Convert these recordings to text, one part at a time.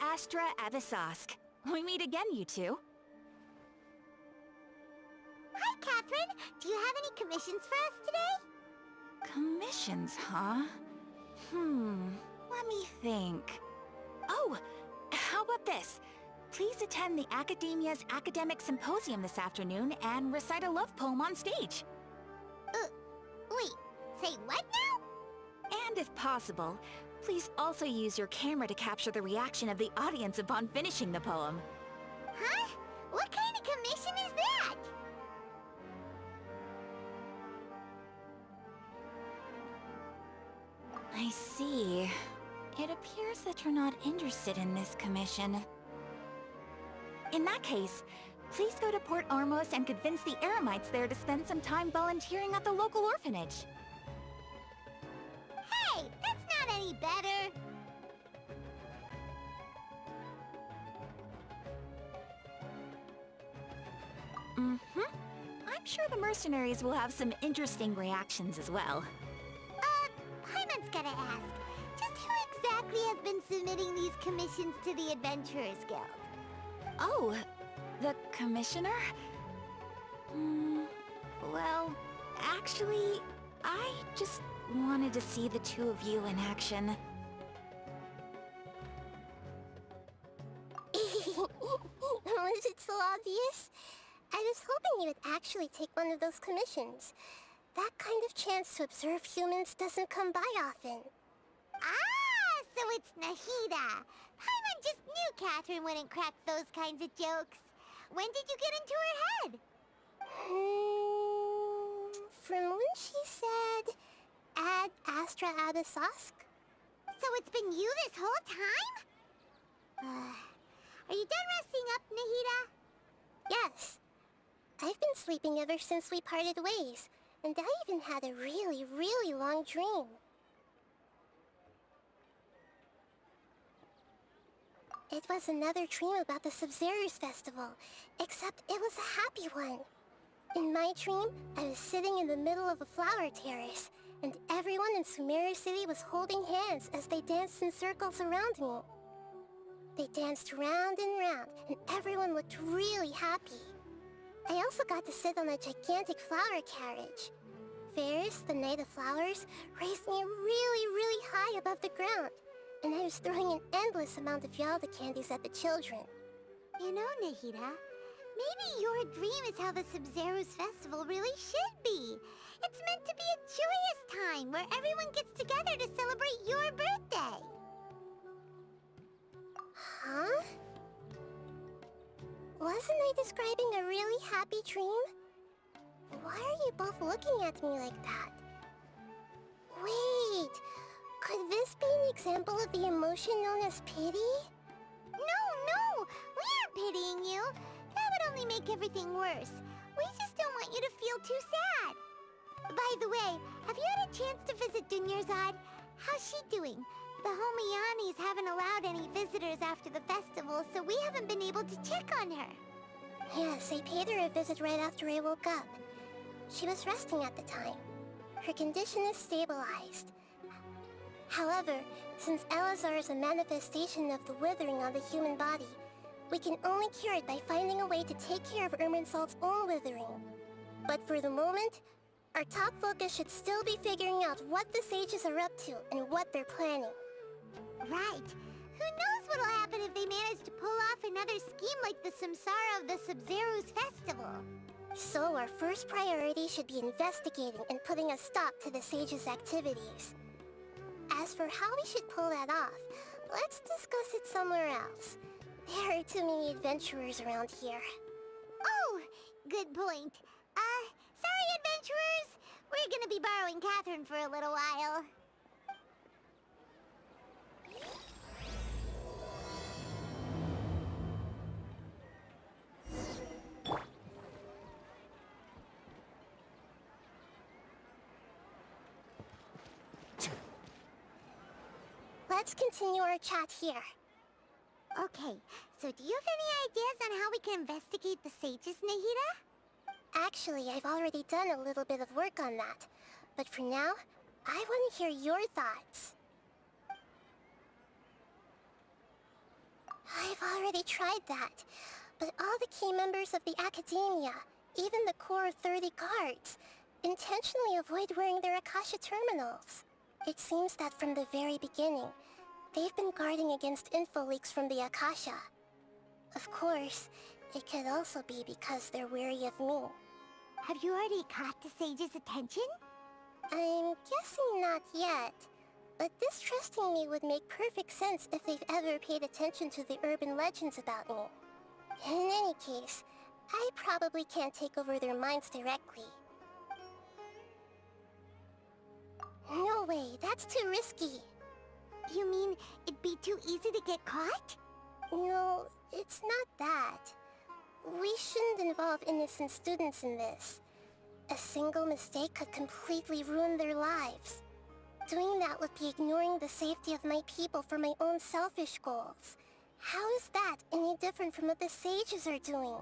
Astra Abyssosque. We meet again, you two. Hi, Catherine. Do you have any commissions for us today? Commissions, huh? Let me think. Oh, how about this? Please attend the Academia's Academic Symposium this afternoon and recite a love poem on stage. Wait, say what now? And if possible, please also use your camera to capture the reaction of the audience upon finishing the poem. Huh? What kind of commission is that? I see. It appears that you're not interested in this commission. In that case, please go to Port Ormos and convince the Eremites there to spend some time volunteering at the local orphanage. Hey, that's not any better. I'm sure the mercenaries will have some interesting reactions as well. Paimon's gotta ask, just who exactly has been submitting these commissions to the Adventurers Guild? Oh, the commissioner? Well, actually, I just wanted to see the two of you in action. Was it so obvious? I was hoping you would actually take one of those commissions. That kind of chance to observe humans doesn't come by often. Ah, so it's Nahida. Paimon just knew Catherine wouldn't crack those kinds of jokes. When did you get into her head? From when she said, Ad Astra Abyssosque? So it's been you this whole time? Are you done resting up, Nahida? Yes. I've been sleeping ever since we parted ways, and I even had a really, really long dream. It was another dream about the Sub-Zero's festival, except it was a happy one. In my dream, I was sitting in the middle of a flower terrace, and everyone in Sumeru City was holding hands as they danced in circles around me. They danced round and round, and everyone looked really happy. I also got to sit on a gigantic flower carriage. Ferris, the Knight of Flowers, raised me really, really high above the ground, and I was throwing an endless amount of Yalda candies at the children. You know, Nahida, maybe your dream is how the Sub-Zero's festival really should be. It's meant to be a joyous time where everyone gets together to celebrate your birthday. Huh? Wasn't I describing a really happy dream? Why are you both looking at me like that? Wait, could this be an example of the emotion known as pity? No, we aren't pitying you. That would only make everything worse. We just don't want you to feel too sad. By the way, have you had a chance to visit Dunyarzad? How's she doing? The Homianis haven't allowed any visitors after the festival, so we haven't been able to check on her. Yes, I paid her a visit right after I woke up. She was resting at the time. Her condition is stabilized. However, since Elazar is a manifestation of the withering on the human body, we can only cure it by finding a way to take care of Irminsul's own withering. But for the moment, our top focus should still be figuring out what the sages are up to and what they're planning. Right. Who knows what'll happen if they manage to pull off another scheme like the Samsara of the Sub-Zero's festival? So our first priority should be investigating and putting a stop to the sages' activities. As for how we should pull that off, let's discuss it somewhere else. There are too many adventurers around here. Oh, good point. Sorry, adventurers. We're gonna be borrowing Catherine for a little while. Let's continue our chat here. Okay, so do you have any ideas on how we can investigate the sages, Nahida? Actually, I've already done a little bit of work on that. But for now, I want to hear your thoughts. I've already tried that, but all the key members of the Academia, even the core 30 guards, intentionally avoid wearing their Akasha terminals. It seems that from the very beginning, they've been guarding against info leaks from the Akasha. Of course, it could also be because they're wary of me. Have you already caught the sage's attention? I'm guessing not yet, but distrusting me would make perfect sense if they've ever paid attention to the urban legends about me. In any case, I probably can't take over their minds directly. No way, that's too risky. You mean it'd be too easy to get caught? No, it's not that. We shouldn't involve innocent students in this. A single mistake could completely ruin their lives. Doing that would be ignoring the safety of my people for my own selfish goals. How is that any different from what the sages are doing?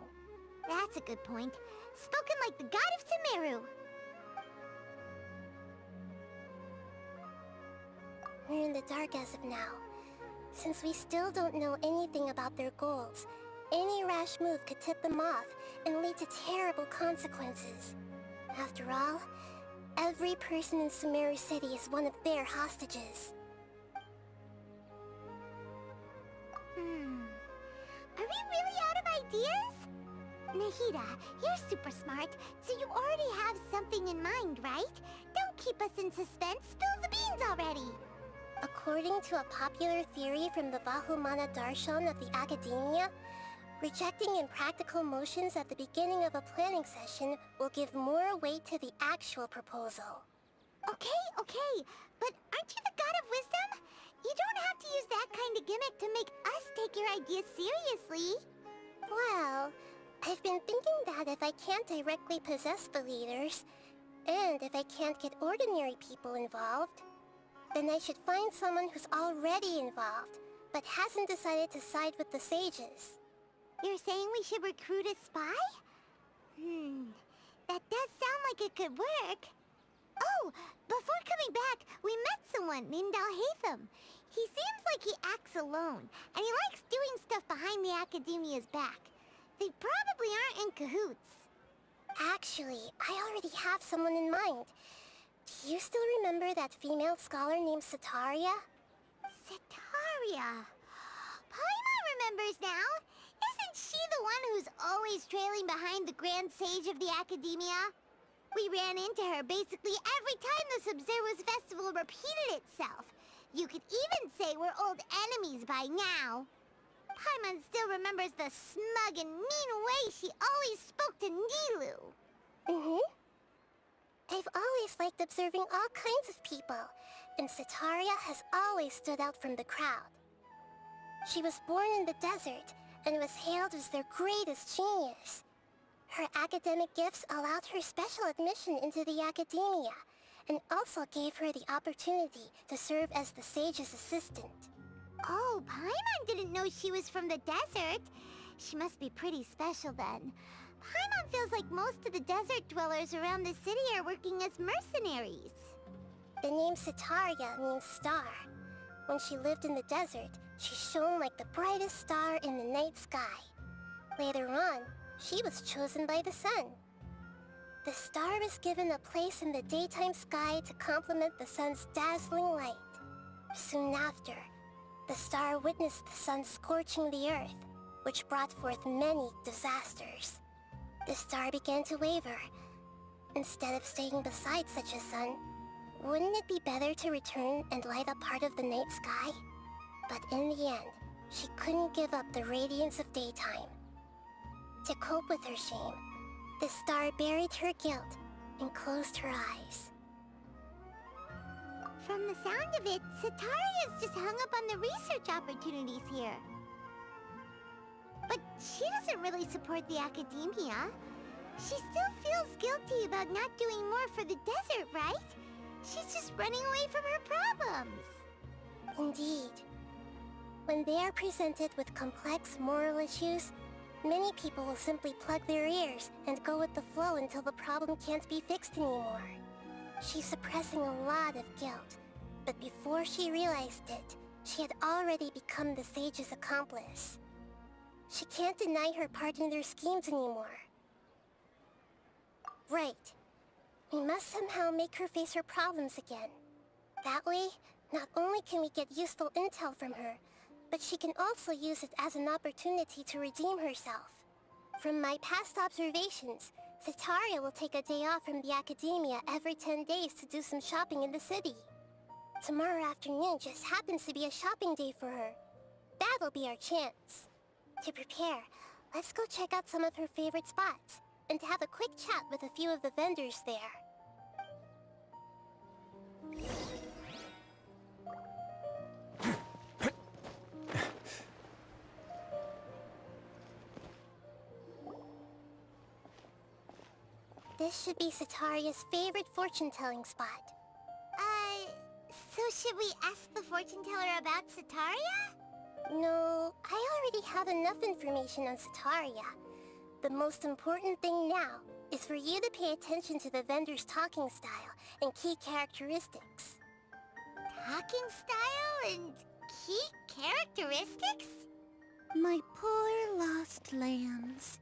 That's a good point. Spoken like the god of Sumeru. We're in the dark as of now. Since we still don't know anything about their goals, any rash move could tip them off and lead to terrible consequences. After all, every person in Sumeru City is one of their hostages. Are we really out of ideas? Nahida, you're super smart, so you already have something in mind, right? Don't keep us in suspense. Spill the beans already. According to a popular theory from the Vahumana Darshan of the Academia, rejecting impractical motions at the beginning of a planning session will give more weight to the actual proposal. Okay, but aren't you the god of wisdom? You don't have to use that kind of gimmick to make us take your ideas seriously. Well, I've been thinking that if I can't directly possess the leaders, and if I can't get ordinary people involved, then I should find someone who's already involved, but hasn't decided to side with the sages. You're saying we should recruit a spy? That does sound like it could work. Oh, before coming back, we met someone named Alhaitham. He seems like he acts alone, and he likes doing stuff behind the Academia's back. They probably aren't in cahoots. Actually, I already have someone in mind. Do you still remember that female scholar named Sataria? Sataria. Paimon remembers now. Isn't she the one who's always trailing behind the Grand Sage of the Academia? We ran into her basically every time the Sub-Zero's festival repeated itself. You could even say we're old enemies by now. Paimon still remembers the smug and mean way she always spoke to Nilou. I've always liked observing all kinds of people, and Sataria has always stood out from the crowd. She was born in the desert, and was hailed as their greatest genius. Her academic gifts allowed her special admission into the Academia, and also gave her the opportunity to serve as the sage's assistant. Oh, Paimon didn't know she was from the desert. She must be pretty special then. Paimon feels like most of the desert dwellers around the city are working as mercenaries. The name Sataria means star. When she lived in the desert, she shone like the brightest star in the night sky. Later on, she was chosen by the sun. The star was given a place in the daytime sky to complement the sun's dazzling light. Soon after, the star witnessed the sun scorching the earth, which brought forth many disasters. The star began to waver. Instead of staying beside such a sun, wouldn't it be better to return and light up part of the night sky? But in the end, she couldn't give up the radiance of daytime. To cope with her shame, the star buried her guilt and closed her eyes. From the sound of it, Sataria's just hung up on the research opportunities here. But she doesn't really support the Academia. She still feels guilty about not doing more for the desert, right? She's just running away from her problems. Indeed. When they are presented with complex moral issues, many people will simply plug their ears and go with the flow until the problem can't be fixed anymore. She's suppressing a lot of guilt, but before she realized it, She had already become the sage's accomplice. She can't deny her part in their schemes anymore. Right. We must somehow make her face her problems again. That way, not only can we get useful intel from her, but she can also use it as an opportunity to redeem herself. From my past observations, Setaria will take a day off from the academia every 10 days to do some shopping in the city. Tomorrow afternoon just happens to be a shopping day for her. That'll be our chance. To prepare, let's go check out some of her favorite spots, and have a quick chat with a few of the vendors there. This should be Setaria's favorite fortune-telling spot. So should we ask the fortune teller about Setaria? No, I already have enough information on Setaria. The most important thing now is for you to pay attention to the vendor's talking style and key characteristics. Talking style and key characteristics? My poor lost lambs.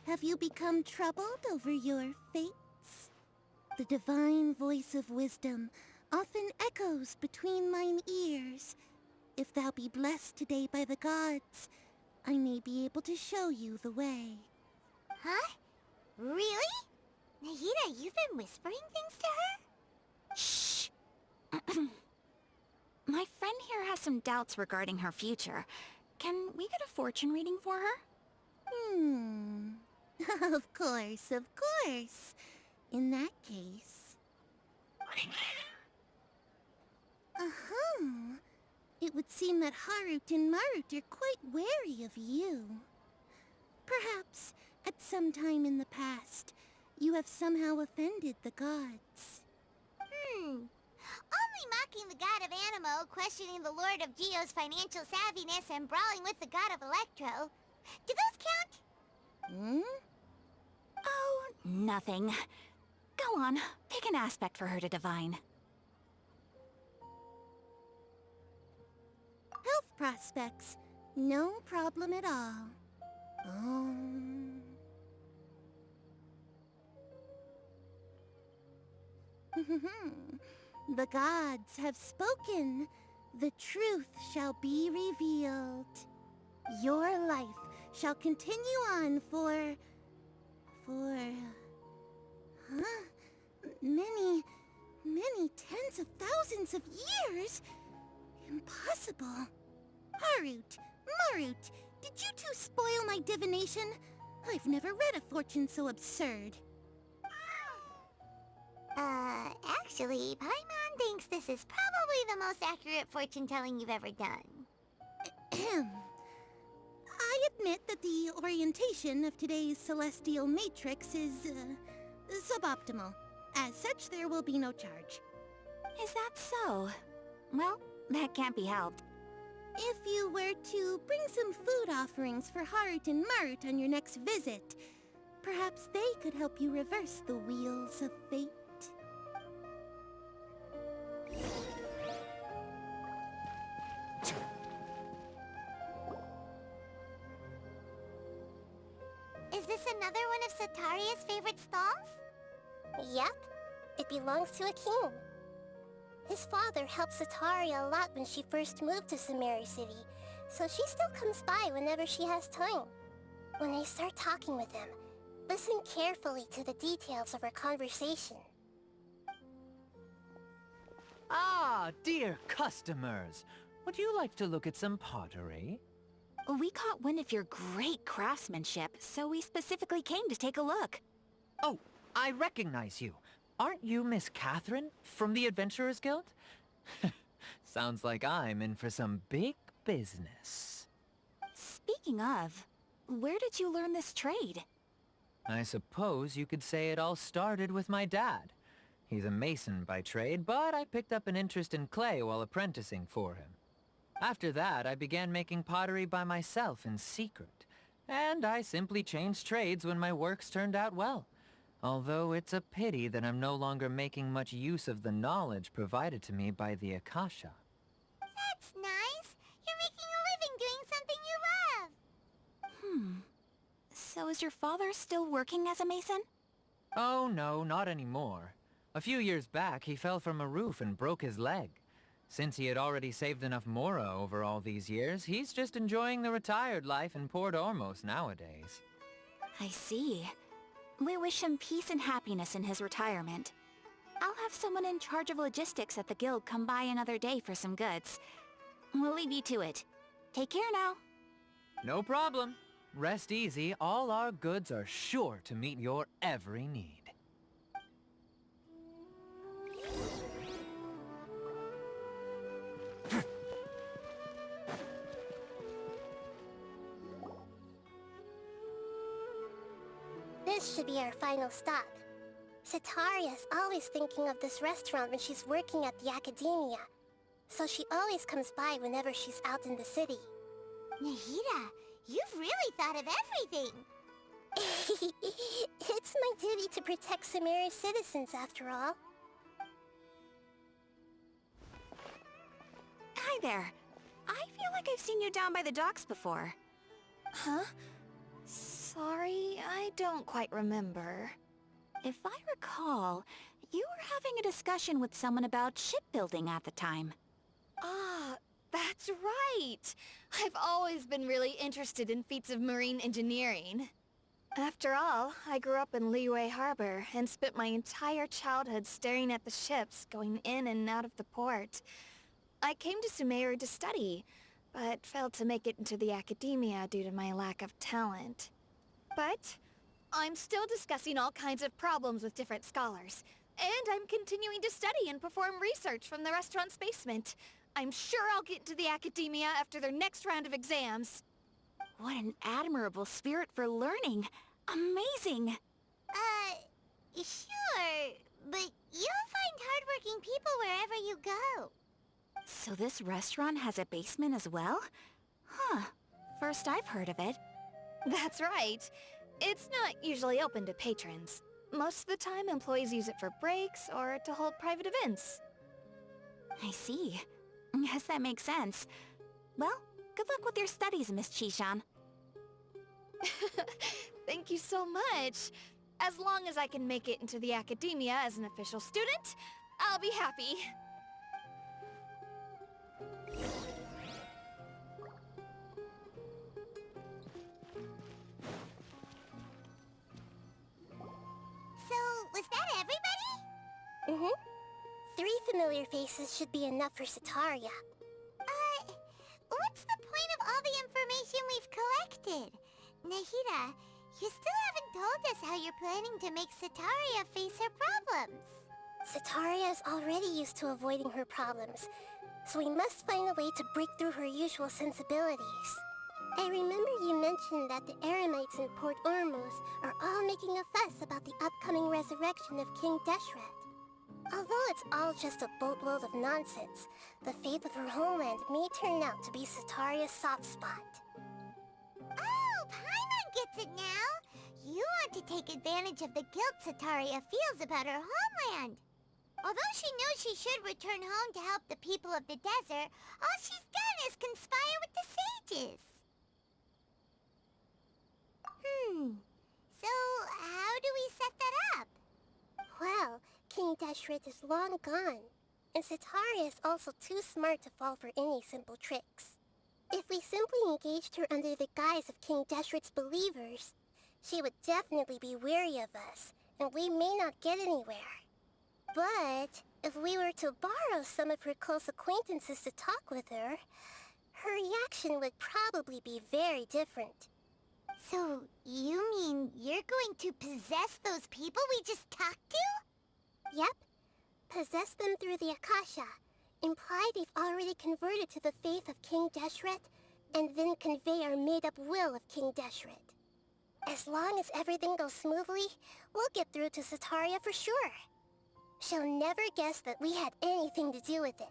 Have you become troubled over your fates? The divine voice of wisdom often echoes between mine ears. If thou be blessed today by the gods, I may be able to show you the way. Huh? Really? Nahida, you've been whispering things to her? Shh! My friend here has some doubts regarding her future. Can we get a fortune reading for her? Of course, of course. In that case... It would seem that Harut and Marut are quite wary of you. Perhaps, at some time in the past, you have somehow offended the gods. Only mocking the god of Animo, questioning the Lord of Geo's financial savviness, and brawling with the god of Electro. Do those count? Oh, nothing. Go on, pick an aspect for her to divine. Health prospects. No problem at all. The gods have spoken. The truth shall be revealed. Your life shall continue on for many tens of thousands of years. Impossible. Harut, Marut, did you two spoil my divination? I've never read a fortune so absurd. Actually, Paimon thinks this is probably the most accurate fortune-telling you've ever done. I admit that the orientation of today's celestial matrix is, suboptimal. As such, there will be no charge. Is that so? Well, that can't be helped. If you were to bring some food offerings for Harut and Marut on your next visit, perhaps they could help you reverse the wheels of fate. Is this another one of Setaria's favorite stalls? Yep, it belongs to a king. His father helped Setaria a lot when she first moved to Samari City, so she still comes by whenever she has time. When I start talking with him, listen carefully to the details of our conversation. Ah, dear customers! Would you like to look at some pottery? We caught wind of your great craftsmanship, so we specifically came to take a look. Oh, I recognize you. Aren't you Miss Catherine from the Adventurers Guild? Sounds like I'm in for some big business. Speaking of, where did you learn this trade? I suppose you could say it all started with my dad. He's a mason by trade, but I picked up an interest in clay while apprenticing for him. After that, I began making pottery by myself in secret, and I simply changed trades when my works turned out well. Although it's a pity that I'm no longer making much use of the knowledge provided to me by the Akasha. That's nice. So is your father still working as a mason? Oh no, not anymore. A few years back, he fell from a roof and broke his leg. Since he had already saved enough Mora over all these years, he's just enjoying the retired life in Port Ormos nowadays. I see. We wish him peace and happiness in his retirement. I'll have someone in charge of logistics at the guild come by another day for some goods. We'll leave you to it. Take care now. No problem. Rest easy, all our goods are sure to meet your every need. This should be our final stop. Sataria's always thinking of this restaurant when she's working at the academia, so she always comes by whenever she's out in the city. Nahida, you've really thought of everything! It's my duty to protect Samaria's citizens, after all. Hi there. I feel like I've seen you down by the docks before. Huh? Sorry, I don't quite remember. If I recall, you were having a discussion with someone about shipbuilding at the time. Ah, that's right! I've always been really interested in feats of marine engineering. After all, I grew up in Liyue Harbor and spent my entire childhood staring at the ships going in and out of the port. I came to Sumeru to study, but failed to make it into the academia due to my lack of talent. But I'm still discussing all kinds of problems with different scholars, and I'm continuing to study and perform research from the restaurant's basement. I'm sure I'll get into the academia after their next round of exams. What an admirable spirit for learning. Amazing. Sure, but you'll find hardworking people wherever you go. So this restaurant has a basement as well? Huh. First I've heard of it. That's right. It's not usually open to patrons. Most of the time, employees use it for breaks or to hold private events. I see. Guess that makes sense. Well, good luck with your studies, Miss Chishan. Thank you so much. As long as I can make it into the academia as an official student, I'll be happy. So, was that everybody? Mm-hmm. 3 familiar faces should be enough for Sataria. What's the point of all the information we've collected? Nahida, you still haven't told us how you're planning to make Sataria face her problems. Sataria is already used to avoiding her problems, so we must find a way to break through her usual sensibilities. I remember you mentioned that the Eremites in Port Ormos are all making a fuss about the upcoming resurrection of King Deshret. Although it's all just a boatload of nonsense, the fate of her homeland may turn out to be Sataria's soft spot. Oh, Paimon gets it now! You want to take advantage of the guilt Sataria feels about her homeland. Although she knows she should return home to help the people of the desert, all she's done is conspire with the sages. So how do we set that up? Well, King Deshret is long gone, and Sataria is also too smart to fall for any simple tricks. If we simply engaged her under the guise of King Deshret's believers, she would definitely be wary of us, and we may not get anywhere. But if we were to borrow some of her close acquaintances to talk with her, her reaction would probably be very different. So, you mean you're going to possess those people we just talked to? Yep. Possess them through the Akasha. Imply they've already converted to the faith of King Deshret, and then convey our made-up will of King Deshret. As long as everything goes smoothly, we'll get through to Sataria for sure. She'll never guess that we had anything to do with it.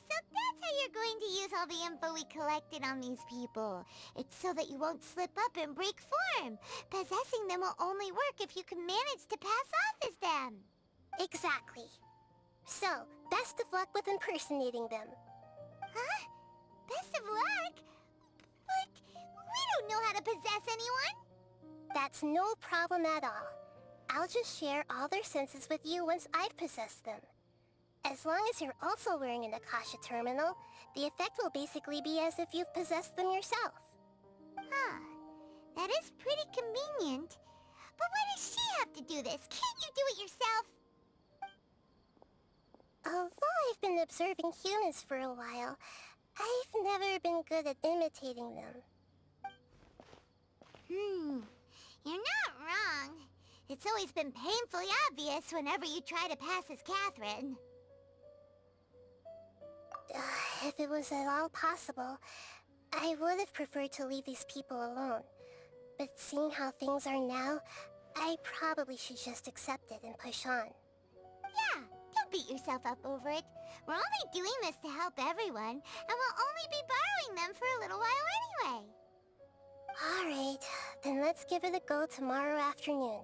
So that's how you're going to use all the info we collected on these people. It's so that you won't slip up and break form. Possessing them will only work if you can manage to pass off as them. Exactly. So, best of luck with impersonating them. Huh? Best of luck? But we don't know how to possess anyone. That's no problem at all. I'll just share all their senses with you once I've possessed them. As long as you're also wearing an Akasha terminal, the effect will basically be as if you've possessed them yourself. Huh. That is pretty convenient. But why does she have to do this? Can't you do it yourself? Although I've been observing humans for a while, I've never been good at imitating them. You're not wrong. It's always been painfully obvious whenever you try to pass as Catherine. If it was at all possible, I would have preferred to leave these people alone. But seeing how things are now, I probably should just accept it and push on. Yeah, don't beat yourself up over it. We're only doing this to help everyone, and we'll only be borrowing them for a little while anyway. Alright, then let's give it a go tomorrow afternoon.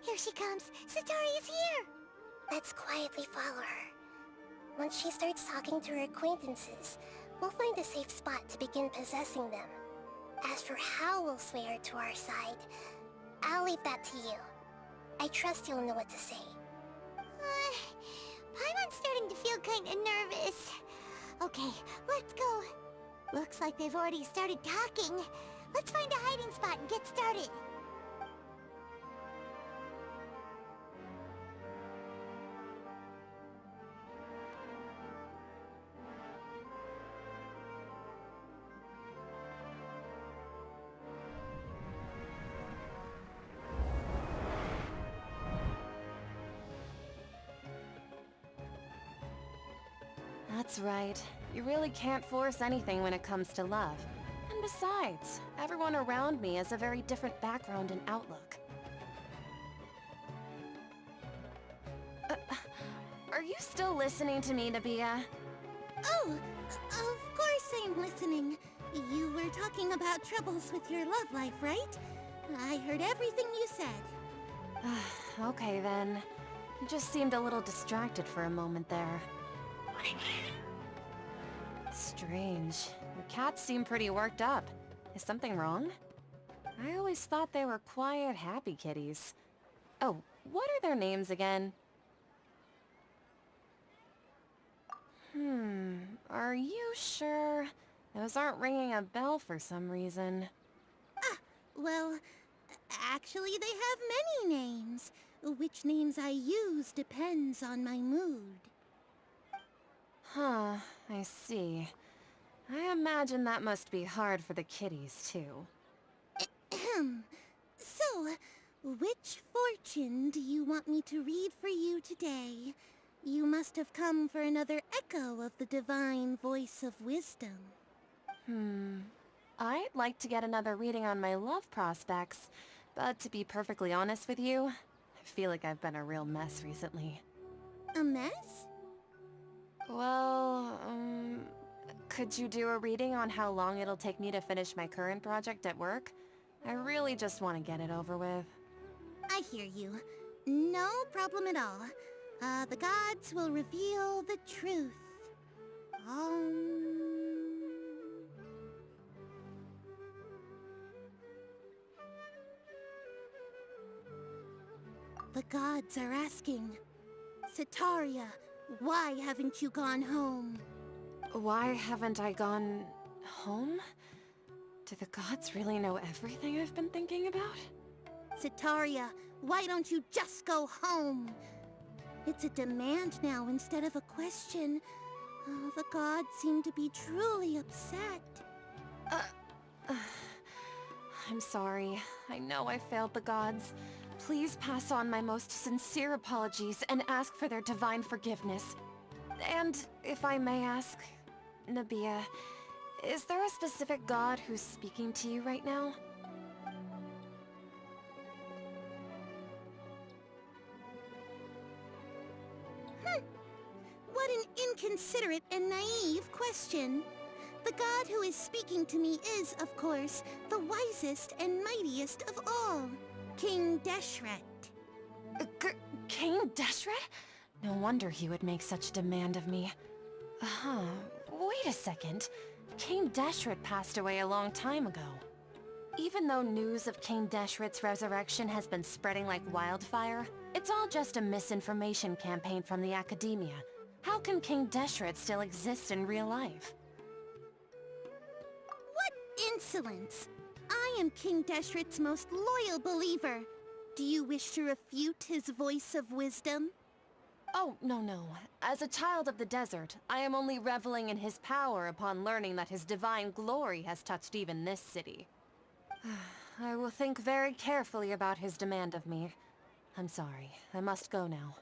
Here she comes. Satori is here. Let's quietly follow her. Once she starts talking to her acquaintances, we'll find a safe spot to begin possessing them. As for how we'll sway her to our side, I'll leave that to you. I trust you'll know what to say. Paimon's starting to feel kinda nervous. Okay, let's go. Looks like they've already started talking. Let's find a hiding spot and get started. That's right. You really can't force anything when it comes to love. And besides, everyone around me has a very different background and outlook. Are you still listening to me, Nabia? Oh, of course I'm listening. You were talking about troubles with your love life, right? I heard everything you said. Okay then. You just seemed a little distracted for a moment there. Strange. Your cats seem pretty worked up. Is something wrong? I always thought they were quiet, happy kitties. Oh, what are their names again? Are you sure? Those aren't ringing a bell for some reason. Well, actually they have many names. Which names I use depends on my mood. Huh, I see. I imagine that must be hard for the kitties, too. So, which fortune do you want me to read for you today? You must have come for another echo of the divine voice of wisdom. I'd like to get another reading on my love prospects, but to be perfectly honest with you, I feel like I've been a real mess recently. A mess? Well, could you do a reading on how long it'll take me to finish my current project at work? I really just want to get it over with. I hear you. No problem at all. The gods will reveal the truth. The gods are asking. Sitaria, why haven't you gone home? Why haven't I gone... home? Do the gods really know everything I've been thinking about? Sitaria, why don't you just go home? It's a demand now instead of a question. Oh, the gods seem to be truly upset. I'm sorry. I know I failed the gods. Please pass on my most sincere apologies and ask for their divine forgiveness. And, if I may ask, Nabia, is there a specific god who's speaking to you right now? What an inconsiderate and naive question. The god who is speaking to me is, of course, the wisest and mightiest of all, King Deshret. King Deshret? No wonder he would make such a demand of me. Wait a second. King Deshret passed away a long time ago. Even though news of King Deshret's resurrection has been spreading like wildfire, it's all just a misinformation campaign from the academia. How can King Deshret still exist in real life? What insolence! I am King Deshret's most loyal believer. Do you wish to refute his voice of wisdom? Oh, no. As a child of the desert, I am only reveling in his power upon learning that his divine glory has touched even this city. I will think very carefully about his demand of me. I'm sorry. I must go now.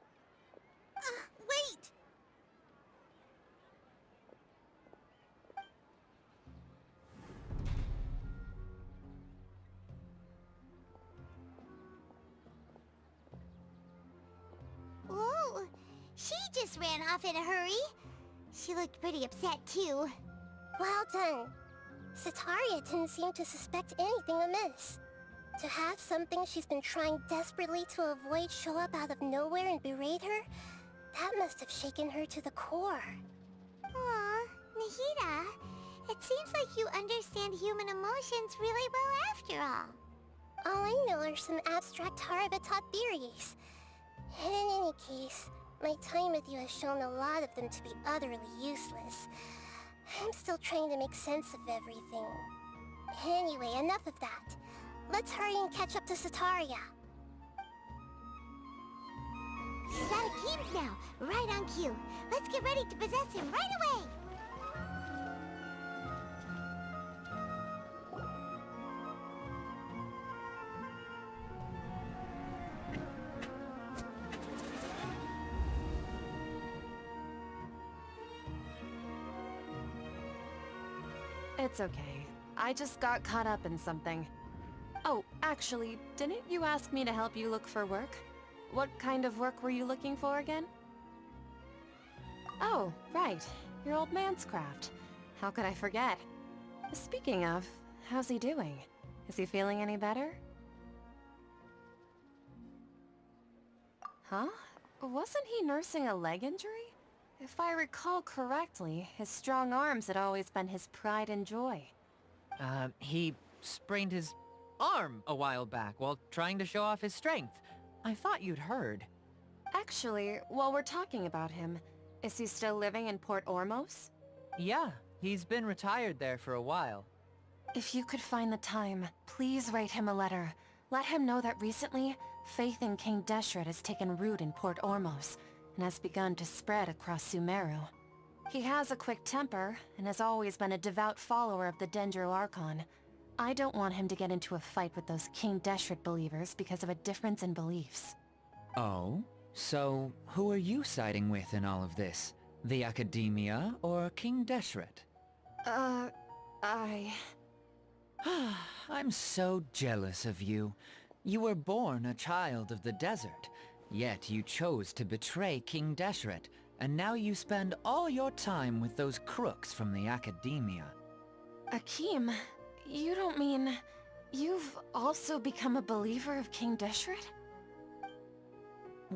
Wait! Whoa! She just ran off in a hurry. She looked pretty upset, too. Well done. Sitaria didn't seem to suspect anything amiss. To have something she's been trying desperately to avoid show up out of nowhere and berate her, that must have shaken her to the core. Aw, Nahida, it seems like you understand human emotions really well after all. All I know are some abstract Harabatot theories. And in any case, my time with you has shown a lot of them to be utterly useless. I'm still trying to make sense of everything. Anyway, enough of that. Let's hurry and catch up to Sitaria. He's out of games now, right on cue. Let's get ready to possess him right away! It's okay. I just got caught up in something. Oh, actually, didn't you ask me to help you look for work? What kind of work were you looking for again? Oh, right. Your old man's craft. How could I forget? Speaking of, how's he doing? Is he feeling any better? Huh? Wasn't he nursing a leg injury? If I recall correctly, his strong arms had always been his pride and joy. He sprained his arm a while back while trying to show off his strength. I thought you'd heard. Actually, while we're talking about him, is he still living in Port Ormos? Yeah, he's been retired there for a while. If you could find the time, please write him a letter. Let him know that recently, faith in King Deshret has taken root in Port Ormos, and has begun to spread across Sumeru. He has a quick temper, and has always been a devout follower of the Dendro Archon. I don't want him to get into a fight with those King Deshret believers because of a difference in beliefs. Oh? So, who are you siding with in all of this? The Academia or King Deshret? I'm so jealous of you. You were born a child of the desert, yet you chose to betray King Deshret, and now you spend all your time with those crooks from the Academia. Akeem, you don't mean... you've also become a believer of King Deshret?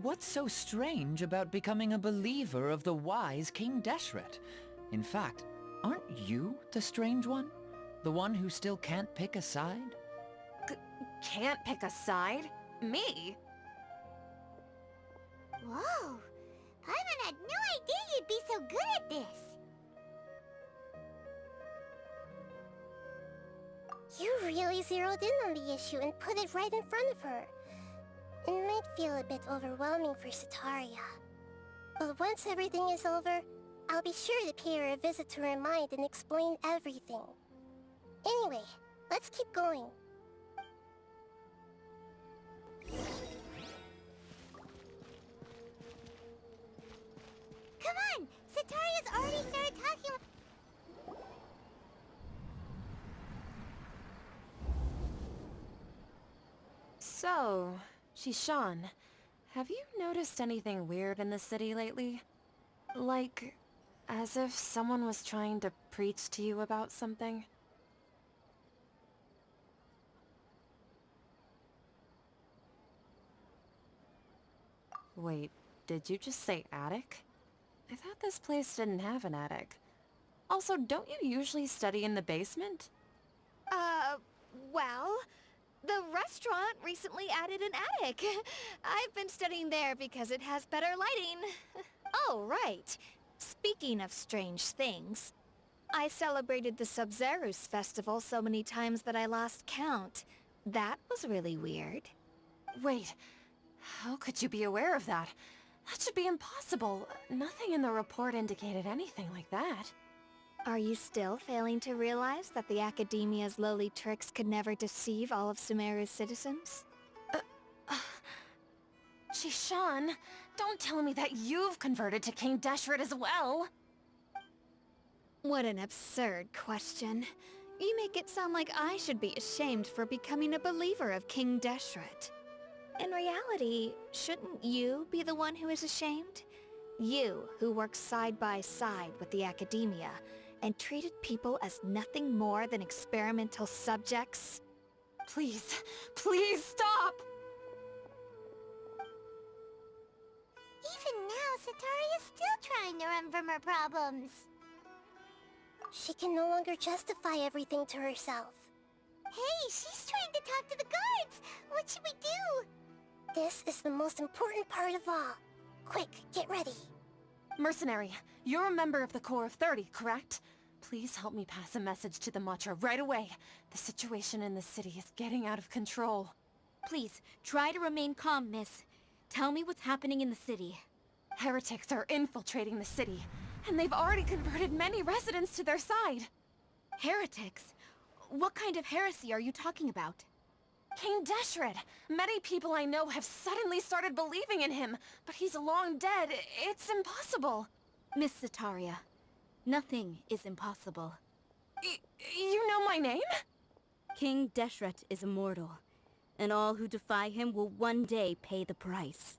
What's so strange about becoming a believer of the wise King Deshret? In fact, aren't you the strange one? The one who still can't pick a side? Can't pick a side? Me? Whoa! Paimon had no idea you'd be so good at this! You really zeroed in on the issue and put it right in front of her. It might feel a bit overwhelming for Sataria. But once everything is over, I'll be sure to pay her a visit to her mind and explain everything. Anyway, let's keep going. Come on! Sataria's already started talking. So, Shishan, have you noticed anything weird in the city lately? Like, as if someone was trying to preach to you about something? Wait, did you just say attic? I thought this place didn't have an attic. Also, don't you usually study in the basement? Well, the restaurant recently added an attic. I've been studying there because it has better lighting. Oh, right. Speaking of strange things, I celebrated the Sub-Zerus festival so many times that I lost count. That was really weird. Wait, how could you be aware of that? That should be impossible. Nothing in the report indicated anything like that. Are you still failing to realize that the Academia's lowly tricks could never deceive all of Sumeru's citizens? Shishan, don't tell me that you've converted to King Deshret as well! What an absurd question. You make it sound like I should be ashamed for becoming a believer of King Deshret. In reality, shouldn't you be the one who is ashamed? You, who works side by side with the Academia, and treated people as nothing more than experimental subjects? Please, please stop! Even now, Sataria's still trying to run from her problems. She can no longer justify everything to herself. Hey, she's trying to talk to the guards! What should we do? This is the most important part of all. Quick, get ready. Mercenary, you're a member of the Corps of 30, correct? Please help me pass a message to the Matcha right away. The situation in the city is getting out of control. Please, try to remain calm, miss. Tell me what's happening in the city. Heretics are infiltrating the city, and they've already converted many residents to their side. Heretics? What kind of heresy are you talking about? King Deshret! Many people I know have suddenly started believing in him, but he's long dead. It's impossible. Miss Sataria, nothing is impossible. You know my name? King Deshret is immortal, and all who defy him will one day pay the price.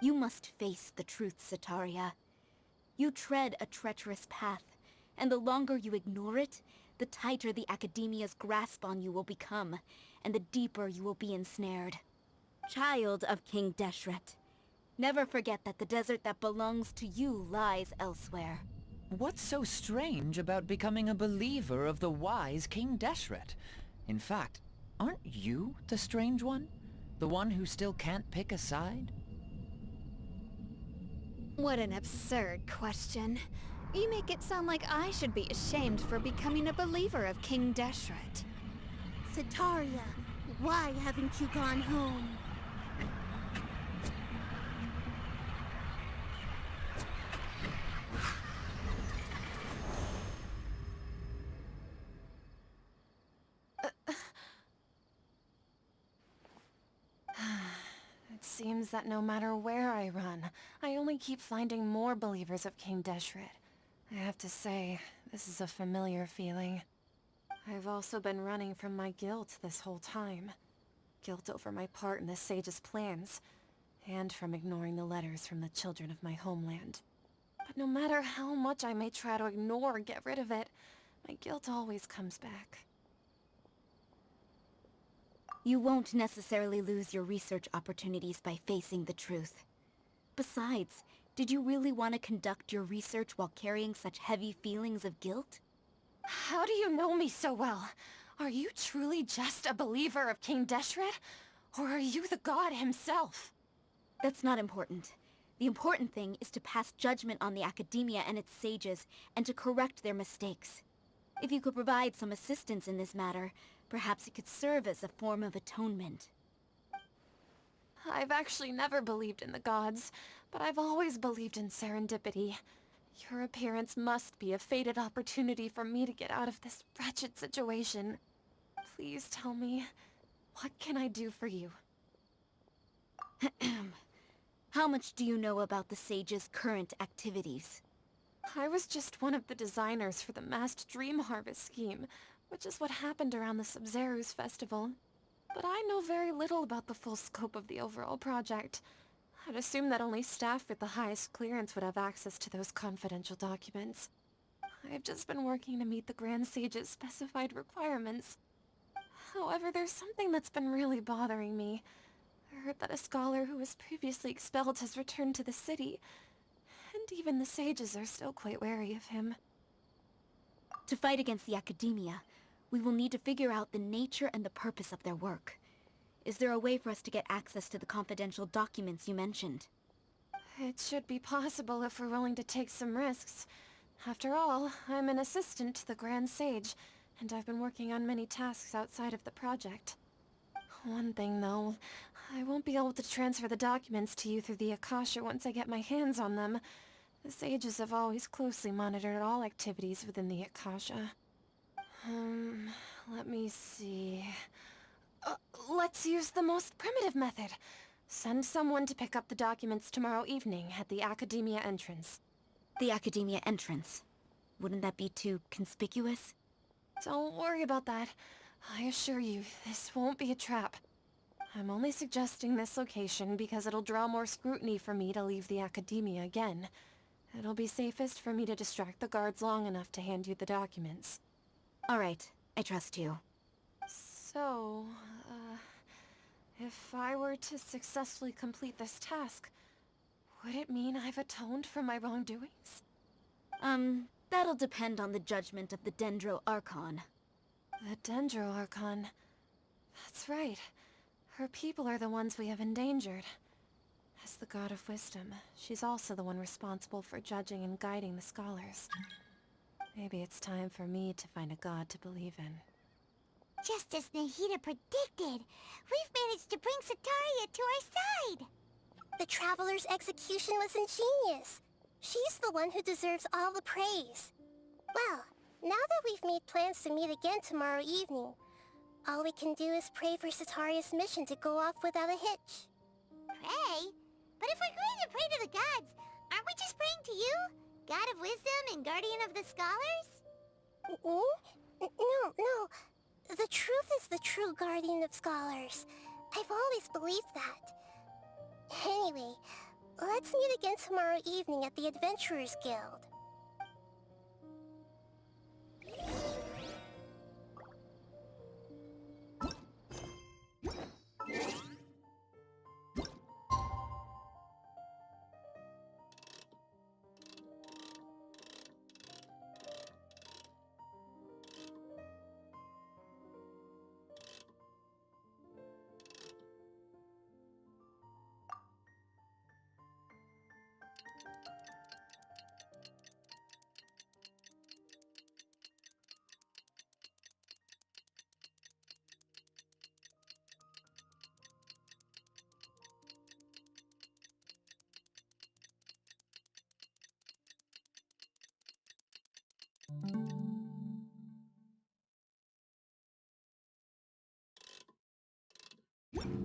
You must face the truth, Sataria. You tread a treacherous path, and the longer you ignore it, the tighter the Academia's grasp on you will become, and the deeper you will be ensnared. Child of King Deshret, never forget that the desert that belongs to you lies elsewhere. What's so strange about becoming a believer of the wise King Deshret? In fact, aren't you the strange one? The one who still can't pick a side? What an absurd question. You make it sound like I should be ashamed for becoming a believer of King Deshret. Sataria, why haven't you gone home? It seems that no matter where I run, I only keep finding more believers of King Deshret. I have to say, this is a familiar feeling. I've also been running from my guilt this whole time. Guilt over my part in the Sage's plans, and from ignoring the letters from the children of my homeland. But no matter how much I may try to ignore or get rid of it, my guilt always comes back. You won't necessarily lose your research opportunities by facing the truth. Besides, did you really want to conduct your research while carrying such heavy feelings of guilt? How do you know me so well? Are you truly just a believer of King Deshret? Or are you the god himself? That's not important. The important thing is to pass judgment on the academia and its sages, and to correct their mistakes. If you could provide some assistance in this matter, perhaps it could serve as a form of atonement. I've actually never believed in the gods, but I've always believed in serendipity. Your appearance must be a fated opportunity for me to get out of this wretched situation. Please tell me, what can I do for you? How much do you know about the sage's current activities? I was just one of the designers for the massed dream harvest scheme, which is what happened around the Sub-Zero's festival. But I know very little about the full scope of the overall project. I'd assume that only staff with the highest clearance would have access to those confidential documents. I've just been working to meet the Grand Sage's specified requirements. However, there's something that's been really bothering me. I heard that a scholar who was previously expelled has returned to the city, and even the sages are still quite wary of him. To fight against the academia, we will need to figure out the nature and the purpose of their work. Is there a way for us to get access to the confidential documents you mentioned? It should be possible if we're willing to take some risks. After all, I'm an assistant to the Grand Sage, and I've been working on many tasks outside of the project. One thing, though, I won't be able to transfer the documents to you through the Akasha once I get my hands on them. The sages have always closely monitored all activities within the Akasha. Let me see... let's use the most primitive method. Send someone to pick up the documents tomorrow evening at the Academia entrance. The Academia entrance. Wouldn't that be too conspicuous? Don't worry about that. I assure you, this won't be a trap. I'm only suggesting this location because it'll draw more scrutiny for me to leave the Academia again. It'll be safest for me to distract the guards long enough to hand you the documents. All right, I trust you. So, if I were to successfully complete this task, would it mean I've atoned for my wrongdoings? That'll depend on the judgment of the Dendro Archon. The Dendro Archon. That's right. Her people are the ones we have endangered. As the God of Wisdom, she's also the one responsible for judging and guiding the scholars. Maybe it's time for me to find a god to believe in. Just as Nahida predicted, we've managed to bring Sataria to our side! The Traveler's execution was ingenious. She's the one who deserves all the praise. Well, now that we've made plans to meet again tomorrow evening, all we can do is pray for Sataria's mission to go off without a hitch. Pray? But if we're going to pray to the gods, aren't we just praying to you? God of Wisdom and Guardian of the Scholars? No. The truth is the true Guardian of Scholars. I've always believed that. Anyway, let's meet again tomorrow evening at the Adventurers Guild.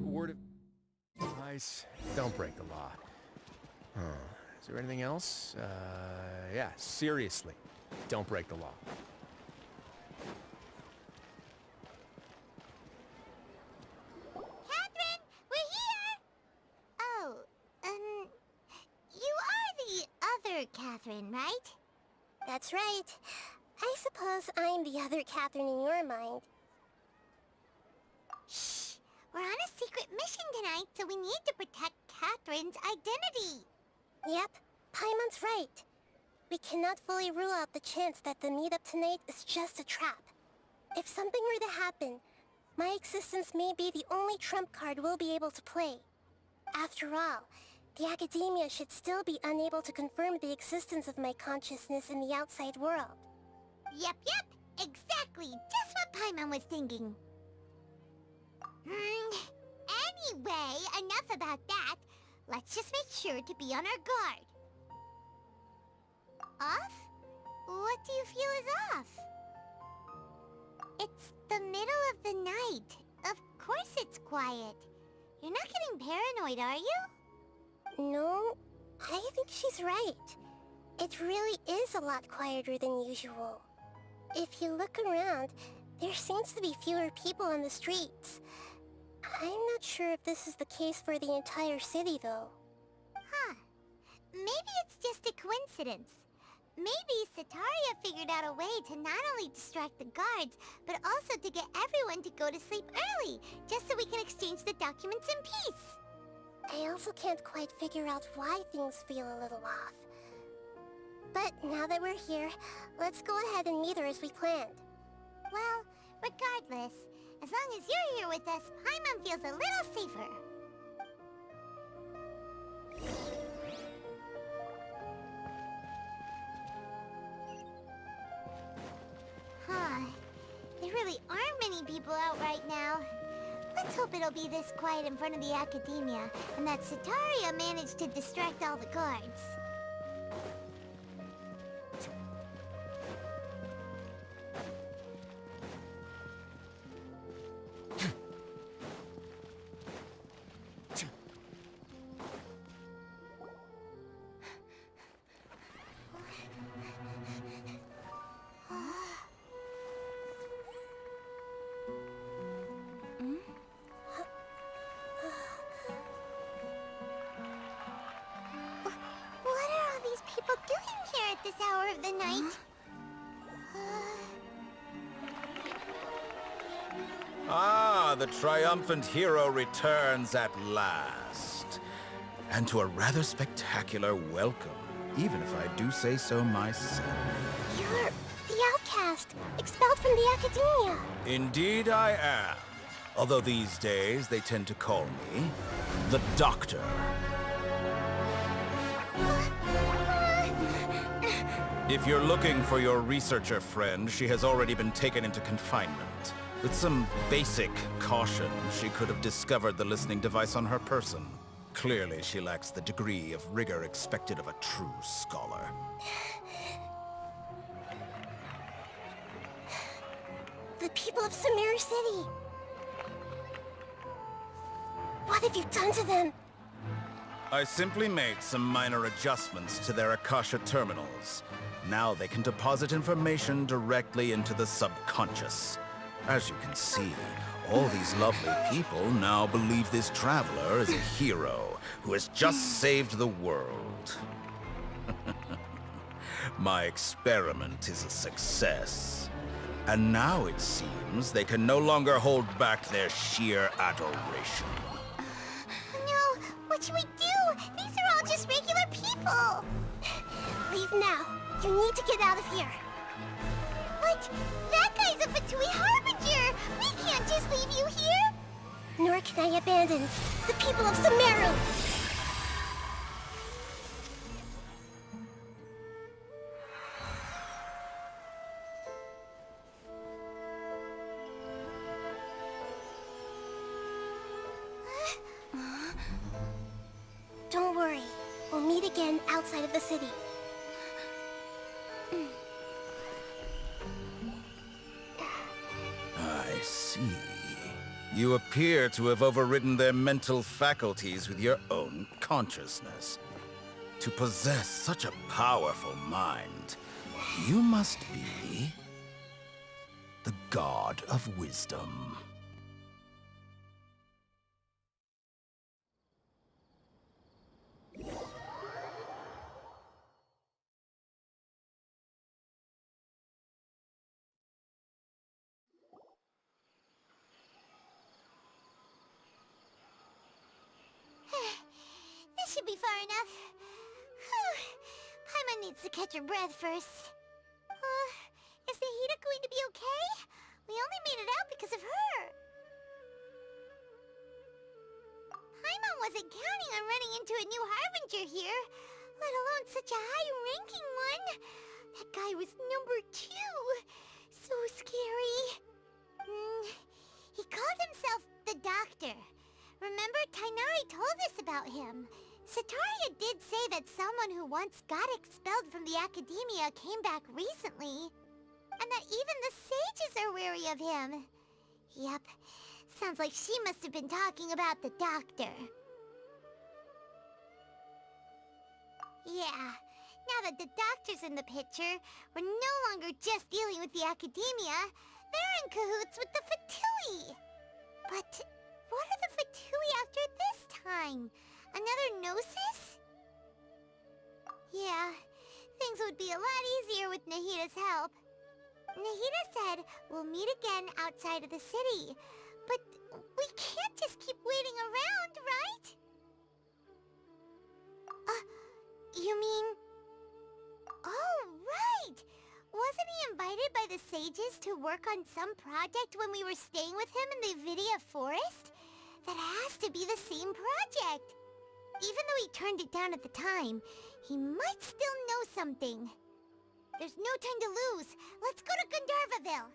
Word of advice, don't break the law. Is there anything else? Yeah, seriously, don't break the law. Catherine, we're here! Oh, you are the other Catherine, right? That's right. I suppose I'm the other Catherine in your mind. Shh! We're on a secret mission tonight, so we need to protect Catherine's identity. Yep, Paimon's right. We cannot fully rule out the chance that the meetup tonight is just a trap. If something were to happen, my existence may be the only trump card we'll be able to play. After all, the academia should still be unable to confirm the existence of my consciousness in the outside world. Yep, exactly. Just what Paimon was thinking. Anyway, enough about that. Let's just make sure to be on our guard. Off? What do you feel is off? It's the middle of the night. Of course it's quiet. You're not getting paranoid, are you? No, I think she's right. It really is a lot quieter than usual. If you look around, there seems to be fewer people on the streets. I'm not sure if this is the case for the entire city, though. Huh. Maybe it's just a coincidence. Maybe Setaria figured out a way to not only distract the guards, but also to get everyone to go to sleep early, just so we can exchange the documents in peace. I also can't quite figure out why things feel a little off. But now that we're here, let's go ahead and meet her as we planned. Well, regardless, as long as you're here with us, Paimon feels a little safer. Huh. There really aren't many people out right now. Let's hope it'll be this quiet in front of the academia, and that Setaria managed to distract all the guards. People doing here at this hour of the night? Ah, the triumphant hero returns at last. And to a rather spectacular welcome, even if I do say so myself. You're the outcast, expelled from the academia. Indeed I am. Although these days they tend to call me the Doctor. If you're looking for your researcher friend, she has already been taken into confinement. With some basic caution, she could have discovered the listening device on her person. Clearly, she lacks the degree of rigor expected of a true scholar. The people of Sumeru City. What have you done to them? I simply made some minor adjustments to their Akasha terminals. Now they can deposit information directly into the subconscious. As you can see, all these lovely people now believe this traveler is a hero who has just saved the world. My experiment is a success. And now it seems they can no longer hold back their sheer adoration. No, what should we do? These are all just regular people. Leave now. You need to get out of here. What? That guy's a Fatui Harbinger! We can't just leave you here! Nor can I abandon the people of Sumeru! Don't worry. We'll meet again outside of the city. I see. You appear to have overridden their mental faculties with your own consciousness. To possess such a powerful mind, you must be the God of Wisdom. This should be far enough. Paimon needs to catch her breath first. Is the Hida going to be okay? We only made it out because of her. Paimon wasn't counting on running into a new Harbinger here, let alone such a high-ranking one. That guy was number 2. So scary. He called himself the Doctor. Remember, Tainari told us about him. Sataria did say that someone who once got expelled from the Academia came back recently. And that even the sages are wary of him. Yep. Sounds like she must have been talking about the Doctor. Yeah. Now that the Doctor's in the picture, we're no longer just dealing with the Academia. They're in cahoots with the Fatui. But what are the Fatui after this time? Another Gnosis? Yeah, things would be a lot easier with Nahida's help. Nahida said we'll meet again outside of the city. But we can't just keep waiting around, right? You mean... Oh, right! Wasn't he invited by the sages to work on some project when we were staying with him in the NVIDIA Forest? That has to be the same project! Even though he turned it down at the time, he might still know something. There's no time to lose. Let's go to Gandharvaville.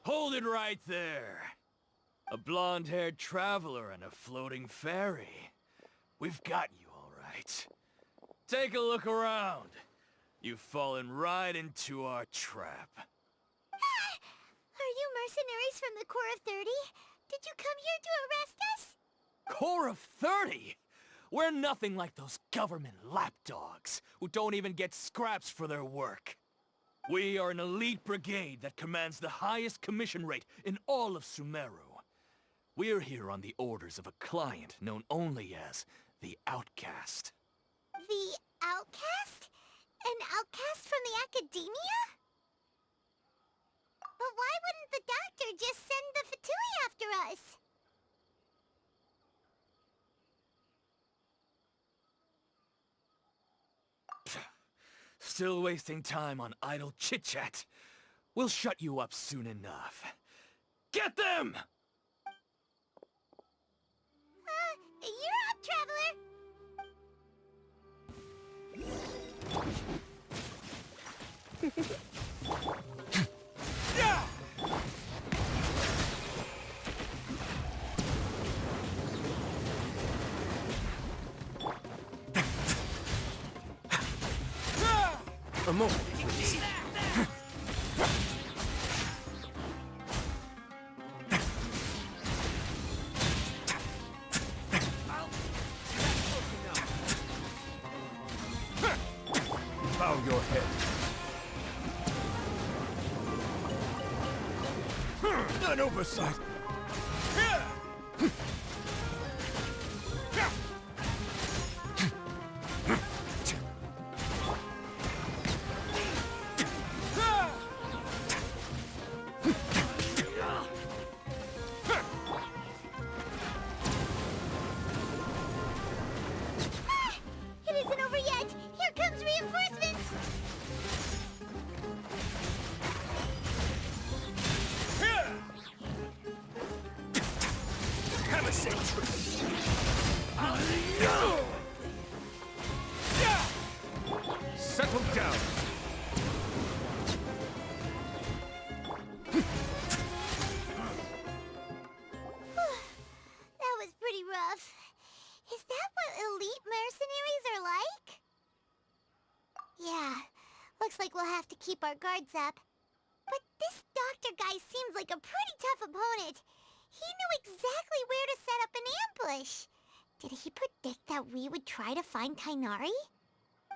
Hold it right there. A blonde-haired traveler and a floating fairy. We've got you all right. Take a look around. You've fallen right into our trap. Are you mercenaries from the Corps of 30? Did you come here to arrest us? Corps of 30? We're nothing like those government lapdogs who don't even get scraps for their work. We are an elite brigade that commands the highest commission rate in all of Sumeru. We're here on the orders of a client known only as the Outcast. The Outcast? An outcast from the Academia? But why wouldn't the Doctor just send the Fatui after us? Still wasting time on idle chit-chat. We'll shut you up soon enough. Get them! You're up, Traveler! Yeah! A moment, please. Bow your head. An oversight. It isn't over yet! Here comes reinforcements! Have a safe trip. Settle down. That was pretty rough. Is that what elite mercenaries are like? Yeah, looks like we'll have to keep our guards up. But this doctor guy seems like a pretty tough opponent. He knew exactly where to set up an ambush. Did he predict that we would try to find Tainari?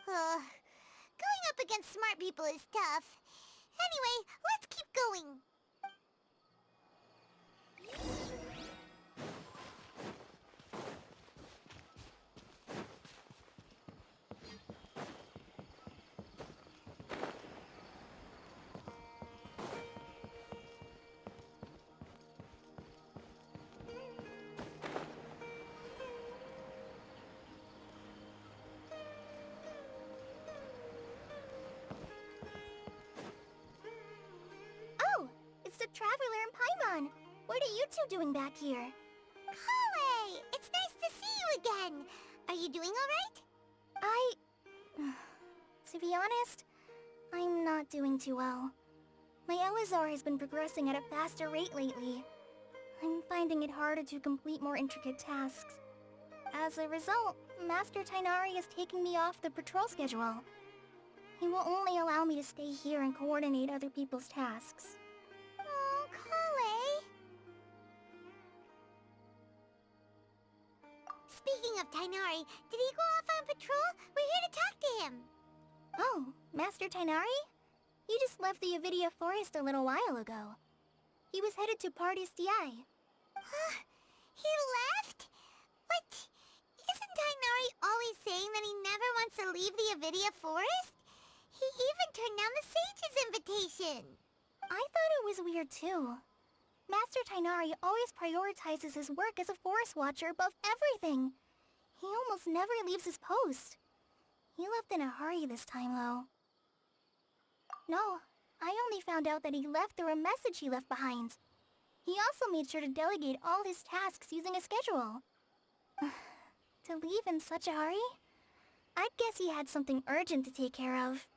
Going up against smart people is tough. Anyway, let's keep going. Oh, it's the Traveler and Paimon. What are you two doing back here? Kale, it's nice to see you again. Are you doing alright? To be honest, I'm not doing too well. My Elazar has been progressing at a faster rate lately. I'm finding it harder to complete more intricate tasks. As a result, Master Tainari is taking me off the patrol schedule. He will only allow me to stay here and coordinate other people's tasks. Oh, Kale. Speaking of Tainari, did he go off on patrol? We're here to talk to him. Oh, Master Tainari? You just left the Avidia Forest a little while ago. He was headed to Party's DI. Huh? He left? What? Isn't Tainari always saying that he never wants to leave the Avidia Forest? He even turned down the Sage's invitation. I thought it was weird too. Master Tainari always prioritizes his work as a forest watcher above everything. He almost never leaves his post. He left in a hurry this time, though. No, I only found out that he left through a message he left behind. He also made sure to delegate all his tasks using a schedule. To leave in such a hurry? I'd guess he had something urgent to take care of.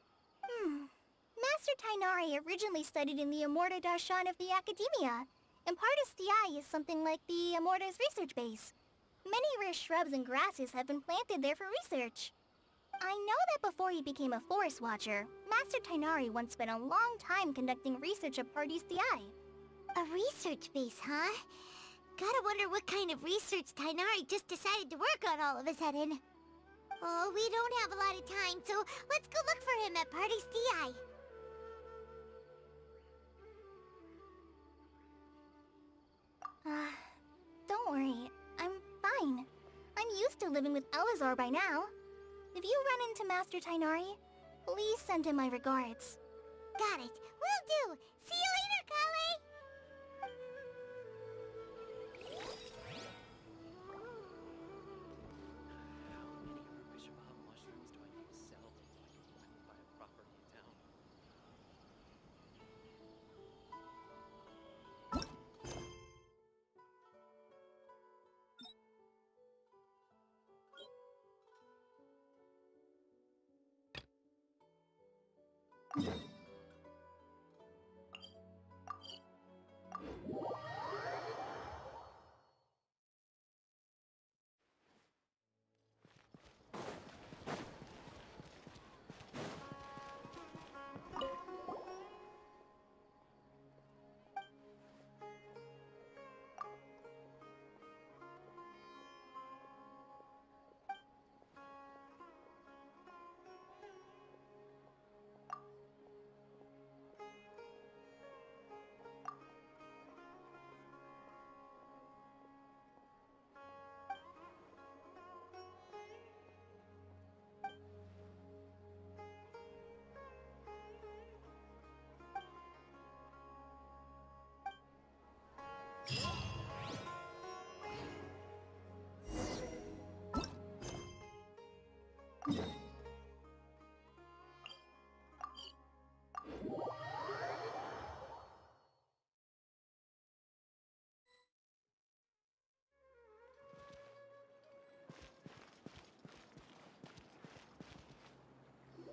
Master Tainari originally studied in the Amorta Darshan of the Academia, and Partis DI is something like the Amorta's research base. Many rare shrubs and grasses have been planted there for research. I know that before he became a forest watcher, Master Tainari once spent a long time conducting research at Partis DI. A research base, huh? Gotta wonder what kind of research Tainari just decided to work on all of a sudden. Oh, we don't have a lot of time, so let's go look for him at Party's DI. Don't worry. I'm fine. I'm used to living with Elazar by now. If you run into Master Tainari, please send him my regards. Got it. Will do. See you later, Kale.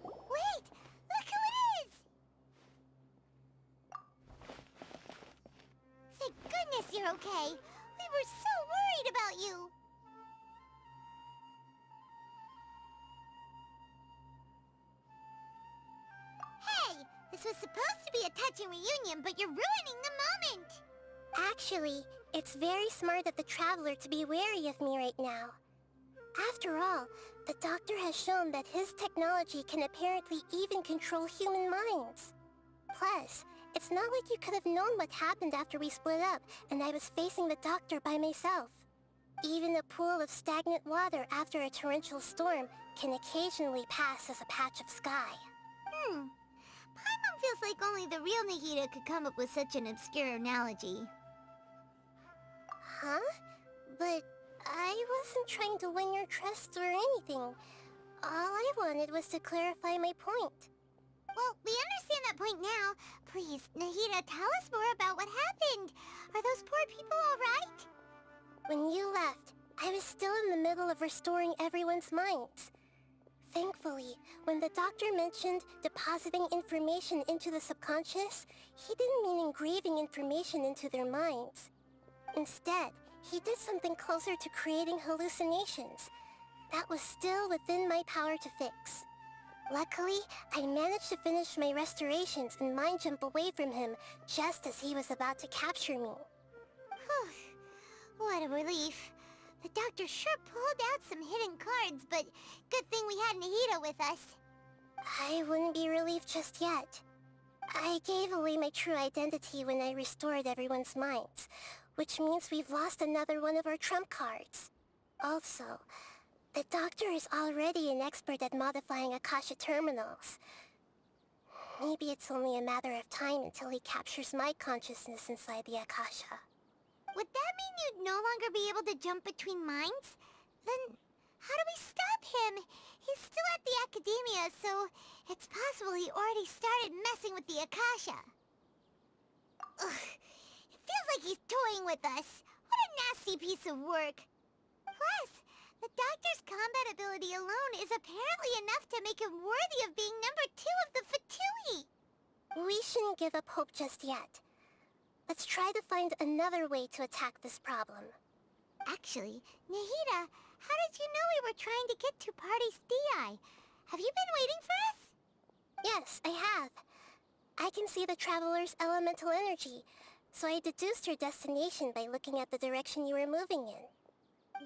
Wait! Look who it is! Thank goodness you're okay. We were so worried about you. Hey! This was supposed to be a touching reunion, but you're ruining the moment! Actually, it's very smart of the Traveler to be wary of me right now. After all, the doctor has shown that his technology can apparently even control human minds. Plus, it's not like you could have known what happened after we split up and I was facing the doctor by myself. Even a pool of stagnant water after a torrential storm can occasionally pass as a patch of sky. Paimon feels like only the real Nahida could come up with such an obscure analogy. Huh? But I wasn't trying to win your trust or anything. All I wanted was to clarify my point. Well, we understand that point now. Please, Nahida, tell us more about what happened. Are those poor people all right? When you left, I was still in the middle of restoring everyone's minds. Thankfully, when the doctor mentioned depositing information into the subconscious, he didn't mean engraving information into their minds. Instead, he did something closer to creating hallucinations. That was still within my power to fix. Luckily, I managed to finish my restorations and mind jump away from him just as he was about to capture me. What a relief. The doctor sure pulled out some hidden cards, but good thing we had Nahida with us. I wouldn't be relieved just yet. I gave away my true identity when I restored everyone's minds, which means we've lost another one of our trump cards. Also, the doctor is already an expert at modifying Akasha terminals. Maybe it's only a matter of time until he captures my consciousness inside the Akasha. Would that mean you'd no longer be able to jump between minds? Then, how do we stop him? He's still at the Academia, so it's possible he already started messing with the Akasha. Ugh, it feels like he's toying with us. What a nasty piece of work. Plus, the doctor's combat ability alone is apparently enough to make him worthy of being number 2 of the Fatui. We shouldn't give up hope just yet. Let's try to find another way to attack this problem. Actually, Nahida, how did you know we were trying to get to Party's DI? Have you been waiting for us? Yes, I have. I can see the traveler's elemental energy, so I deduced your destination by looking at the direction you were moving in.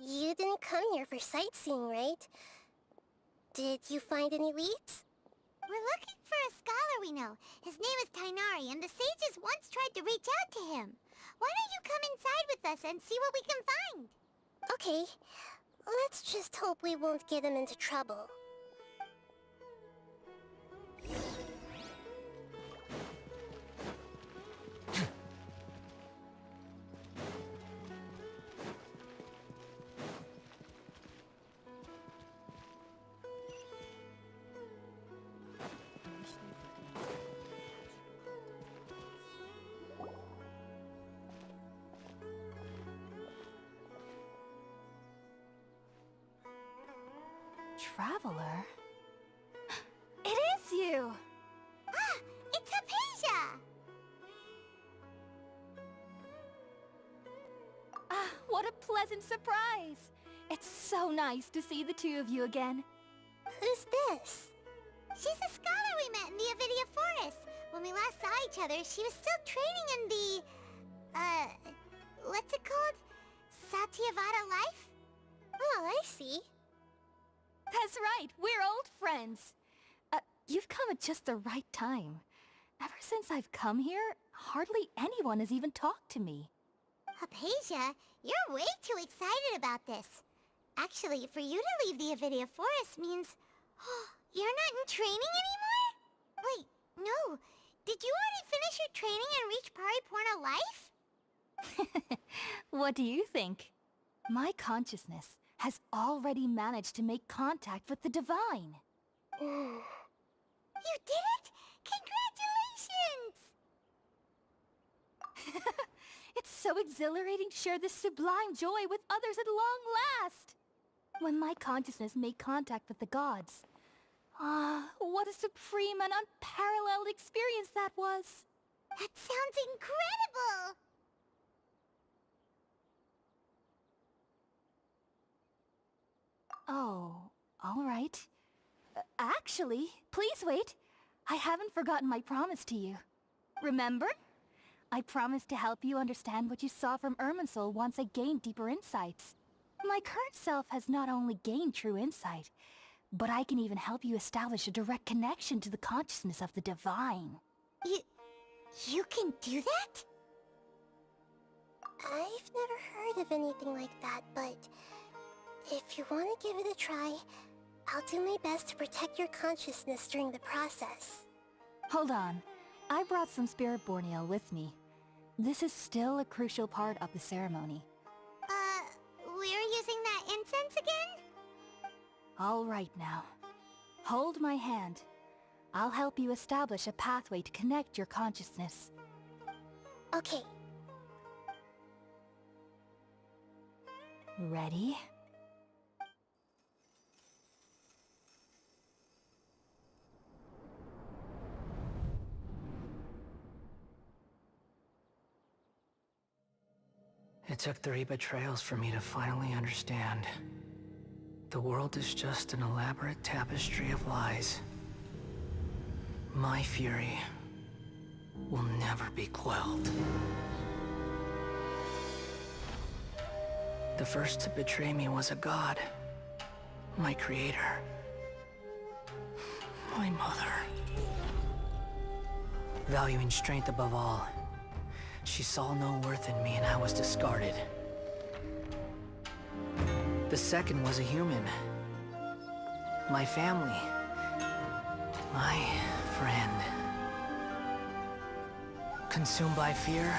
You didn't come here for sightseeing, right? Did you find any leads? We're looking for a scholar we know. His name is Tainari, and the sages once tried to reach out to him. Why don't you come inside with us and see what we can find? Okay, let's just hope we won't get him into trouble. Traveler? It is you! Ah, it's Hypatia! Ah, what a pleasant surprise! It's so nice to see the two of you again. Who's this? She's a scholar we met in the NVIDIA Forest. When we last saw each other, she was still training in the... what's it called? Satyavada life? Oh, I see. That's right, we're old friends. You've come at just the right time. Ever since I've come here, hardly anyone has even talked to me. Hypatia, you're way too excited about this. Actually, for you to leave the NVIDIA Forest means... you're not in training anymore? Wait, no. Did you already finish your training and reach Paripurna life? What do you think? My consciousness has already managed to make contact with the divine. You did it? Congratulations! It's so exhilarating to share this sublime joy with others at long last. When my consciousness made contact with the gods. What a supreme and unparalleled experience that was. That sounds incredible! Oh, all right. Actually, please wait. I haven't forgotten my promise to you. Remember? I promised to help you understand what you saw from Irminsul once I gained deeper insights. My current self has not only gained true insight, but I can even help you establish a direct connection to the consciousness of the divine. You can do that? I've never heard of anything like that, but if you want to give it a try, I'll do my best to protect your consciousness during the process. Hold on. I brought some spirit borneo with me. This is still a crucial part of the ceremony. We're using that incense again? All right now. Hold my hand. I'll help you establish a pathway to connect your consciousness. Okay. Ready? It took 3 betrayals for me to finally understand. The world is just an elaborate tapestry of lies. My fury will never be quelled. The first to betray me was a god. My creator. My mother. Valuing strength above all, she saw no worth in me and I was discarded. The second was a human. My family. My friend. Consumed by fear,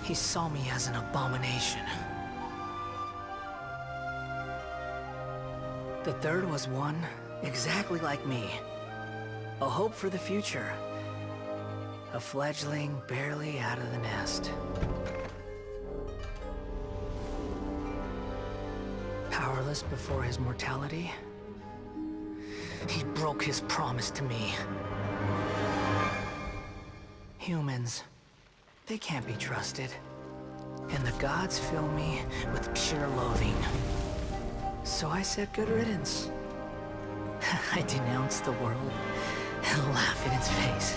he saw me as an abomination. The third was one exactly like me. A hope for the future. A fledgling barely out of the nest. Powerless before his mortality, he broke his promise to me. Humans, they can't be trusted. And the gods fill me with pure loathing. So I said good riddance. I denounced the world and laugh in its face.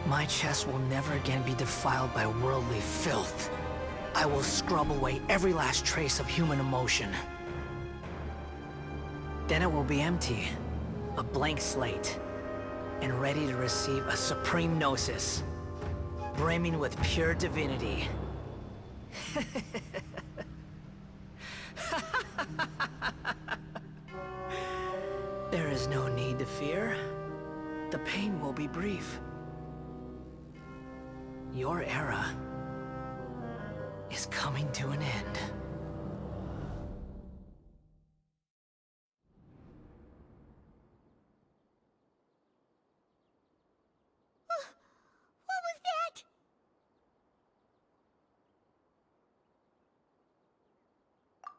My chest will never again be defiled by worldly filth. I will scrub away every last trace of human emotion. Then it will be empty, a blank slate, and ready to receive a supreme gnosis, brimming with pure divinity. There is no need to fear. The pain will be brief. Your era is coming to an end. What was that?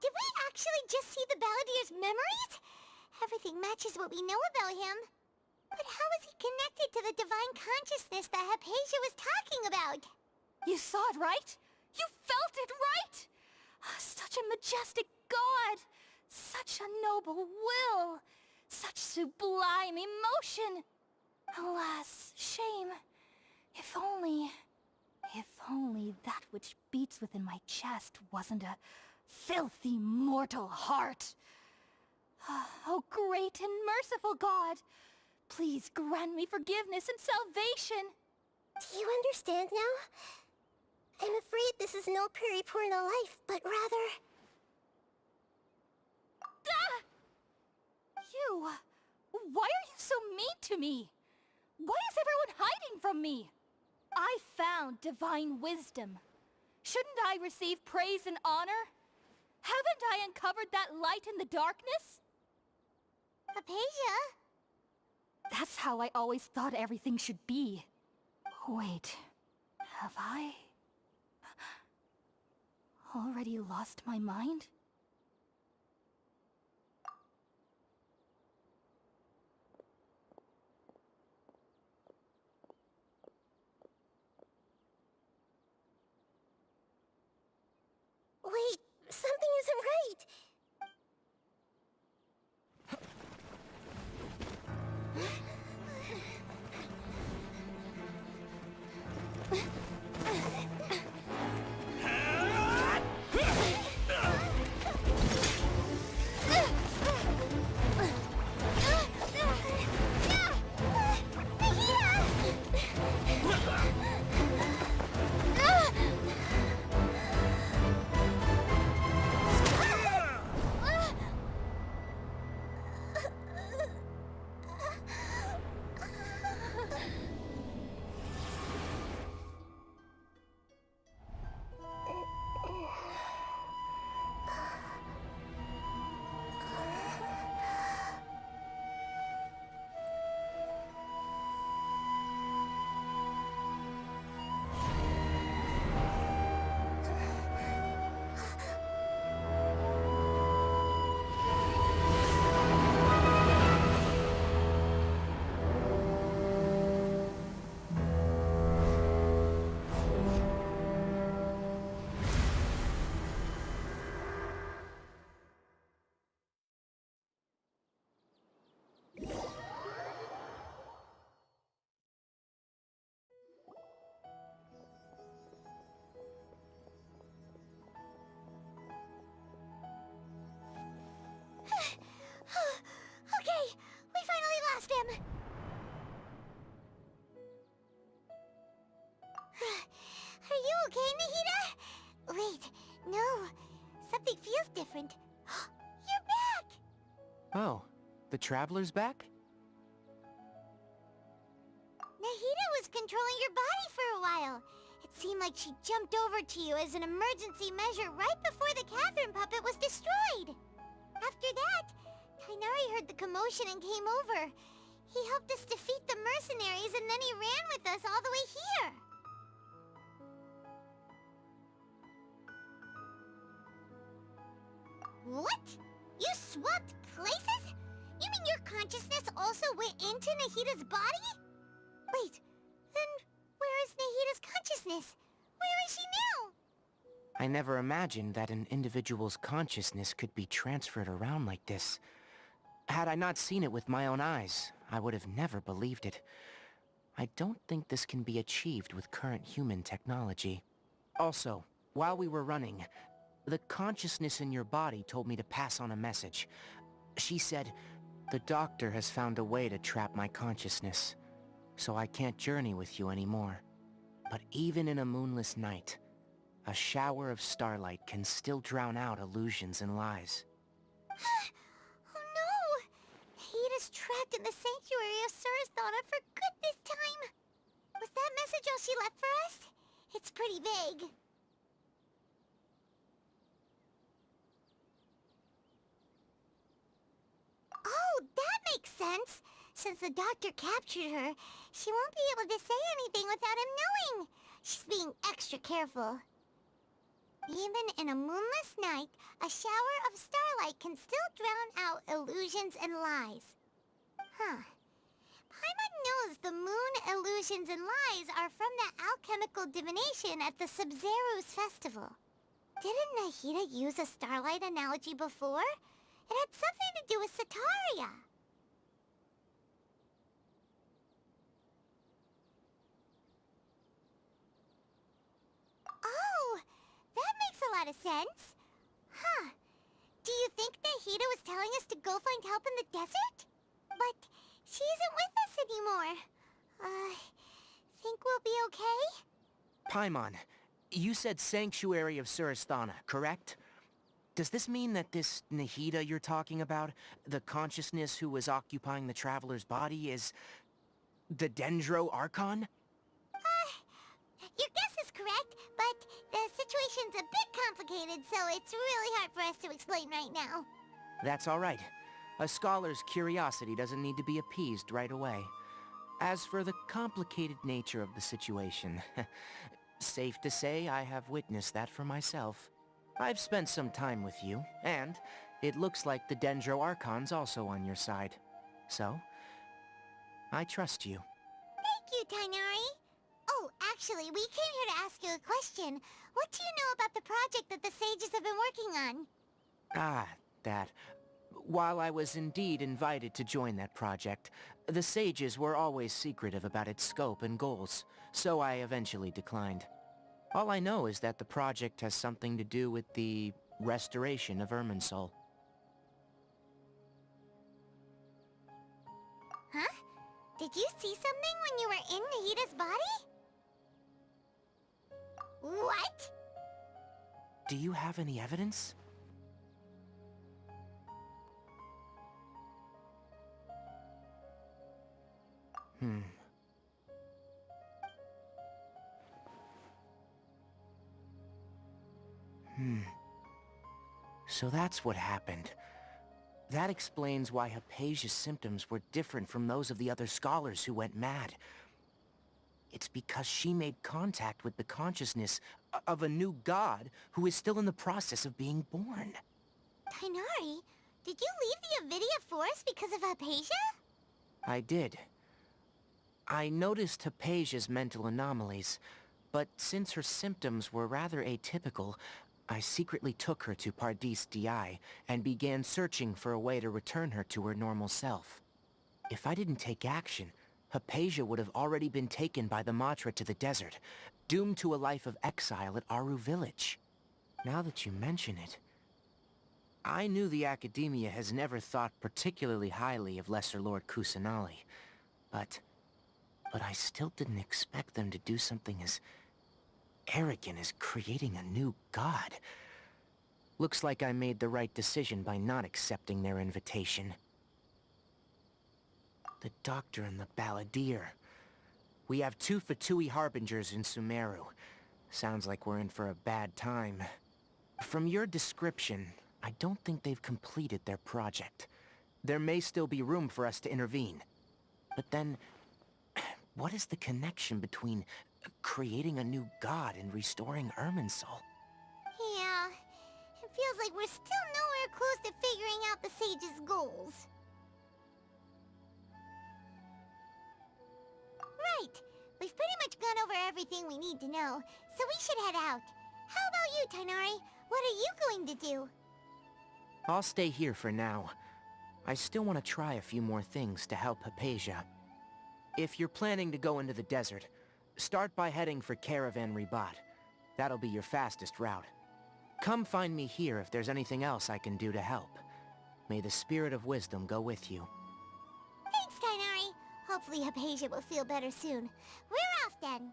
Did we actually just see the Balladeer's memories? Everything matches what we know about him. But how is he connected to the divine consciousness that Hypatia was talking about? You saw it, right? You felt it, right? Such a majestic god! Such a noble will! Such sublime emotion! Alas, shame. If only that which beats within my chest wasn't a filthy mortal heart. Oh, great and merciful God! Please grant me forgiveness and salvation! Do you understand now? I'm afraid this is no Puripurna life, but rather... Ah! You! Why are you so mean to me? Why is everyone hiding from me? I found divine wisdom. Shouldn't I receive praise and honor? Haven't I uncovered that light in the darkness? Hypatia? That's how I always thought everything should be. Wait, have I already lost my mind? Wait, something isn't right! feels different. You're back! Oh, the Traveler's back? Nahida was controlling your body for a while. It seemed like she jumped over to you as an emergency measure right before the Catherine puppet was destroyed. After that, Tainari heard the commotion and came over. He helped us defeat the mercenaries and then he ran with us all the way here. What? You swapped places? You mean your consciousness also went into Nahida's body? Wait, then where is Nahida's consciousness? Where is she now? I never imagined that an individual's consciousness could be transferred around like this. Had I not seen it with my own eyes, I would have never believed it. I don't think this can be achieved with current human technology. Also, while we were running, the consciousness in your body told me to pass on a message. She said, "The doctor has found a way to trap my consciousness, so I can't journey with you anymore. But even in a moonless night, a shower of starlight can still drown out illusions and lies." Oh no! Nahida's trapped in the sanctuary of Surasthana for good this time. Was that message all she left for us? It's pretty vague. Oh, that makes sense. Since the doctor captured her, she won't be able to say anything without him knowing. She's being extra careful. Even in a moonless night, a shower of starlight can still drown out illusions and lies. Huh. Paimon knows the moon illusions and lies are from the alchemical divination at the Sub-Zero's festival. Didn't Nahida use a starlight analogy before? It had something to do with Sataria. Oh, that makes a lot of sense. Huh. Do you think Nahida was telling us to go find help in the desert? But she isn't with us anymore. Think we'll be okay? Paimon, you said Sanctuary of Surasthana, correct? Does this mean that this Nahida you're talking about, the consciousness who was occupying the Traveler's body, is the Dendro Archon? Your guess is correct, but the situation's a bit complicated, so it's really hard for us to explain right now. That's all right. A scholar's curiosity doesn't need to be appeased right away. As for the complicated nature of the situation, safe to say I have witnessed that for myself. I've spent some time with you, and it looks like the Dendro Archon's also on your side. So, I trust you. Thank you, Tainari. Oh, actually, we came here to ask you a question. What do you know about the project that the sages have been working on? Ah, that. While I was indeed invited to join that project, the sages were always secretive about its scope and goals, so I eventually declined. All I know is that the project has something to do with the restoration of Irminsul. Huh? Did you see something when you were in Nahida's body? What? Do you have any evidence? So that's what happened. That explains why Hypatia's symptoms were different from those of the other scholars who went mad. It's because she made contact with the consciousness of a new god who is still in the process of being born. Tainari, did you leave the Avidia Forest because of Hypatia? I did. I noticed Hypatia's mental anomalies, but since her symptoms were rather atypical, I secretly took her to Pardis DI and began searching for a way to return her to her normal self. If I didn't take action, Hypatia would have already been taken by the Matra to the desert, doomed to a life of exile at Aru Village. Now that you mention it, I knew the Academia has never thought particularly highly of Lesser Lord Kusanali, but I still didn't expect them to do something as arrogant as creating a new god. Looks like I made the right decision by not accepting their invitation. The Doctor and the Balladeer. We have 2 Fatui Harbingers in Sumeru. Sounds like we're in for a bad time. From your description, I don't think they've completed their project. There may still be room for us to intervene. But then, what is the connection between creating a new god and restoring Irminsul? Yeah, it feels like we're still nowhere close to figuring out the Sage's goals. Right, we've pretty much gone over everything we need to know, so we should head out. How about you, Tighnari? What are you going to do? I'll stay here for now. I still want to try a few more things to help Hypatia. If you're planning to go into the desert, start by heading for Caravan Ribat. That'll be your fastest route. Come find me here if there's anything else I can do to help. May the spirit of wisdom go with you. Thanks, Tighnari. Hopefully Hypatia will feel better soon. We're off then.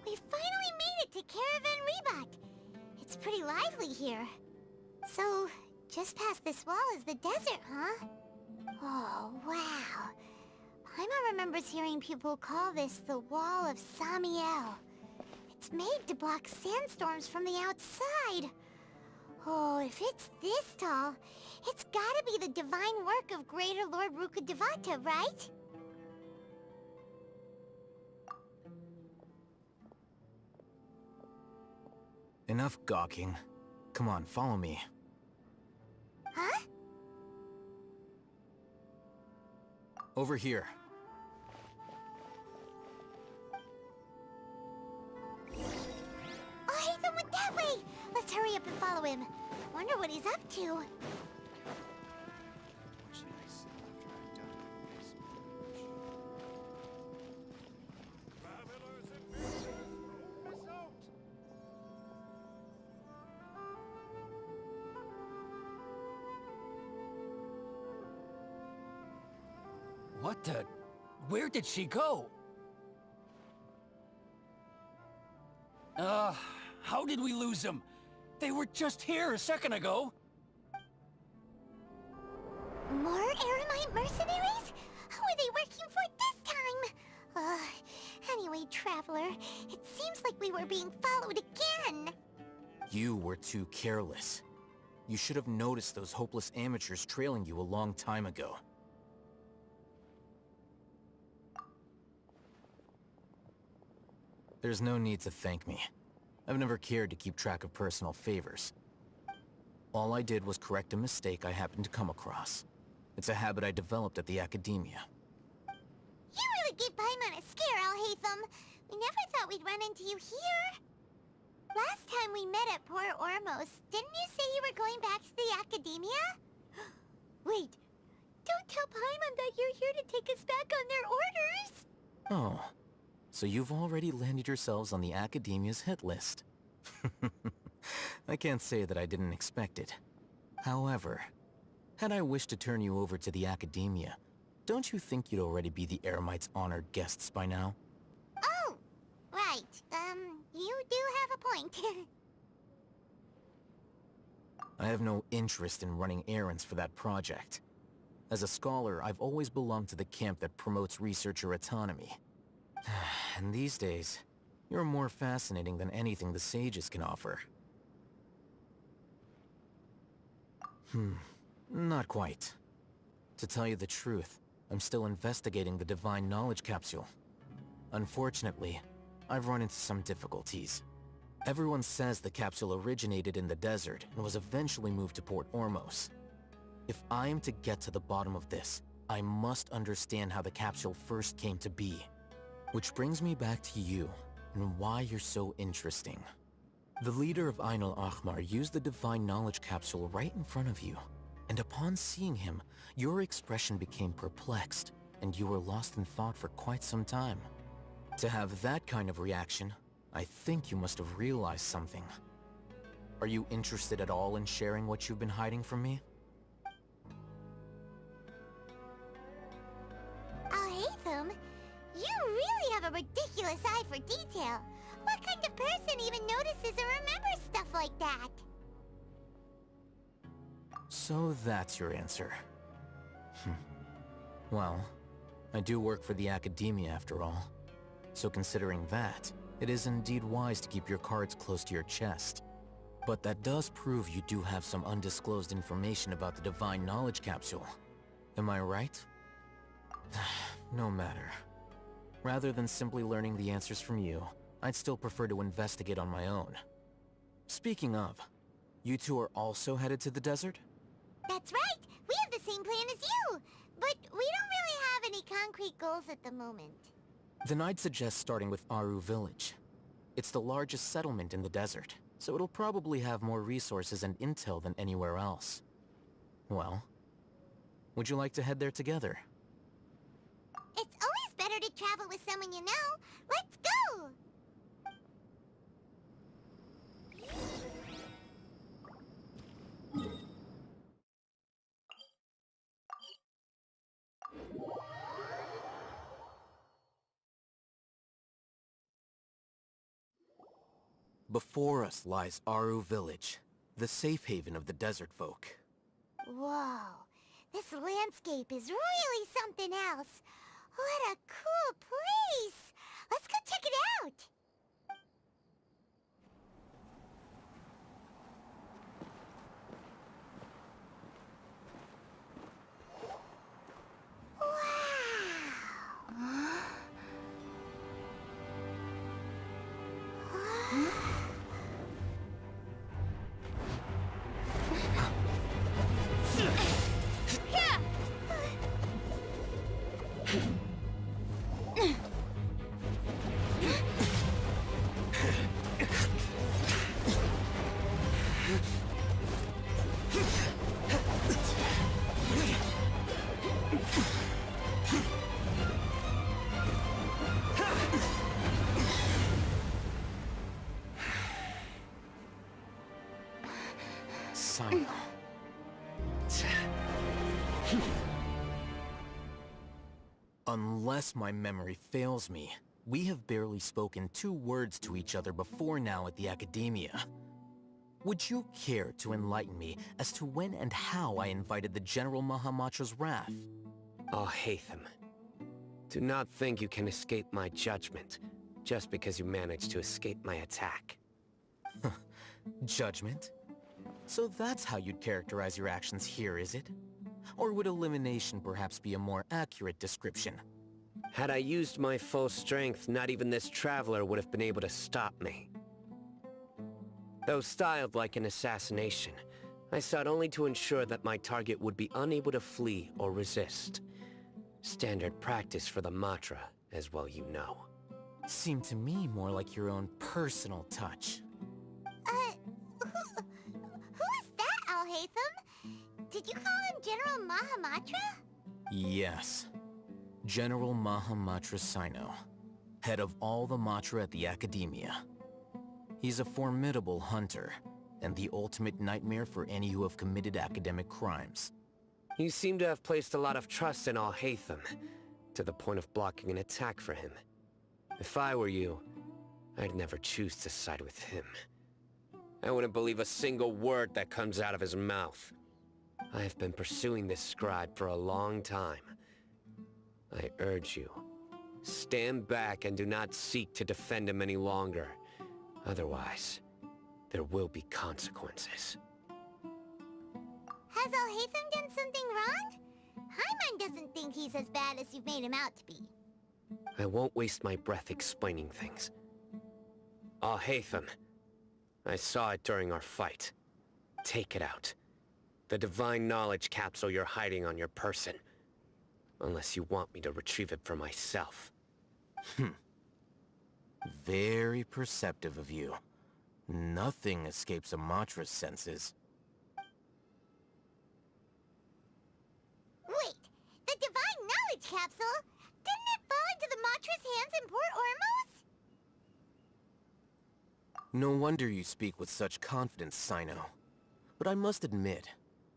We finally made it to Caravan Ribat. It's pretty lively here. So, just past this wall is the desert, huh? Oh, wow. Paimon remembers hearing people call this the Wall of Samiel. It's made to block sandstorms from the outside. Oh, if it's this tall, it's gotta be the divine work of Greater Lord Rukkhadevata, right? Enough gawking. Come on, follow me. Huh? Over here. Oh, Haytham went that way! Let's hurry up and follow him. Wonder what he's up to. What the... Where did she go? How did we lose them? They were just here a second ago. More Eremite mercenaries? Who are they working for this time? Anyway, Traveler, it seems like we were being followed again. You were too careless. You should have noticed those hopeless amateurs trailing you a long time ago. There's no need to thank me. I've never cared to keep track of personal favors. All I did was correct a mistake I happened to come across. It's a habit I developed at the Academia. You really gave Paimon a scare, Al-Haytham. We never thought we'd run into you here. Last time we met at Port Ormos, didn't you say you were going back to the Academia? Wait, don't tell Paimon that you're here to take us back on their orders! Oh, so you've already landed yourselves on the Academia's hit list. I can't say that I didn't expect it. However, had I wished to turn you over to the Academia, don't you think you'd already be the Eremites' honored guests by now? Oh, right. You do have a point. I have no interest in running errands for that project. As a scholar, I've always belonged to the camp that promotes researcher autonomy. And these days, you're more fascinating than anything the sages can offer. Not quite. To tell you the truth, I'm still investigating the Divine Knowledge Capsule. Unfortunately, I've run into some difficulties. Everyone says the capsule originated in the desert and was eventually moved to Port Ormos. If I am to get to the bottom of this, I must understand how the capsule first came to be. Which brings me back to you, and why you're so interesting. The leader of Ain al-Ahmar used the Divine Knowledge Capsule right in front of you, and upon seeing him, your expression became perplexed, and you were lost in thought for quite some time. To have that kind of reaction, I think you must have realized something. Are you interested at all in sharing what you've been hiding from me? Al-Haytham, you really have a ridiculous eye for detail. What kind of person even notices or remembers stuff like that? So that's your answer. Well, I do work for the Academia after all. So considering that, it is indeed wise to keep your cards close to your chest. But that does prove you do have some undisclosed information about the Divine Knowledge Capsule. Am I right? No matter. Rather than simply learning the answers from you, I'd still prefer to investigate on my own. Speaking of, you two are also headed to the desert? That's right! We have the same plan as you! But we don't really have any concrete goals at the moment. Then I'd suggest starting with Aru Village. It's the largest settlement in the desert, so it'll probably have more resources and intel than anywhere else. Well, would you like to head there together? It's always better to travel with someone you know. Let's go! Before us lies Aru Village, the safe haven of the desert folk. Whoa, this landscape is really something else. What a cool place! Let's go check it out! Sino. Unless my memory fails me, we have barely spoken 2 words to each other before now at the Academia. Would you care to enlighten me as to when and how I invited the General Mahamatra's wrath? Al-Haytham, do not think you can escape my judgment just because you managed to escape my attack. Judgment? So that's how you'd characterize your actions here, is it? Or would elimination perhaps be a more accurate description? Had I used my full strength, not even this traveler would have been able to stop me. Though styled like an assassination, I sought only to ensure that my target would be unable to flee or resist. Standard practice for the Matra, as well you know. Seemed to me more like your own personal touch. Who is that, Al-Haytham? Did you call him General Mahamatra? Yes. General Mahamatra Sino, head of all the Matra at the Academia. He's a formidable hunter, and the ultimate nightmare for any who have committed academic crimes. You seem to have placed a lot of trust in Al-Haytham, to the point of blocking an attack for him. If I were you, I'd never choose to side with him. I wouldn't believe a single word that comes out of his mouth. I have been pursuing this scribe for a long time. I urge you, stand back and do not seek to defend him any longer. Otherwise, there will be consequences. Has Al-Haytham done something wrong? Hyman doesn't think he's as bad as you've made him out to be. I won't waste my breath explaining things. Al-Haytham, I saw it during our fight. Take it out. The Divine Knowledge Capsule you're hiding on your person. Unless you want me to retrieve it for myself. Very perceptive of you. Nothing escapes a Matra's senses. Wait, the Divine Knowledge Capsule? Didn't it fall into the Matra's hands in Port Ormos? No wonder you speak with such confidence, Sino. But I must admit,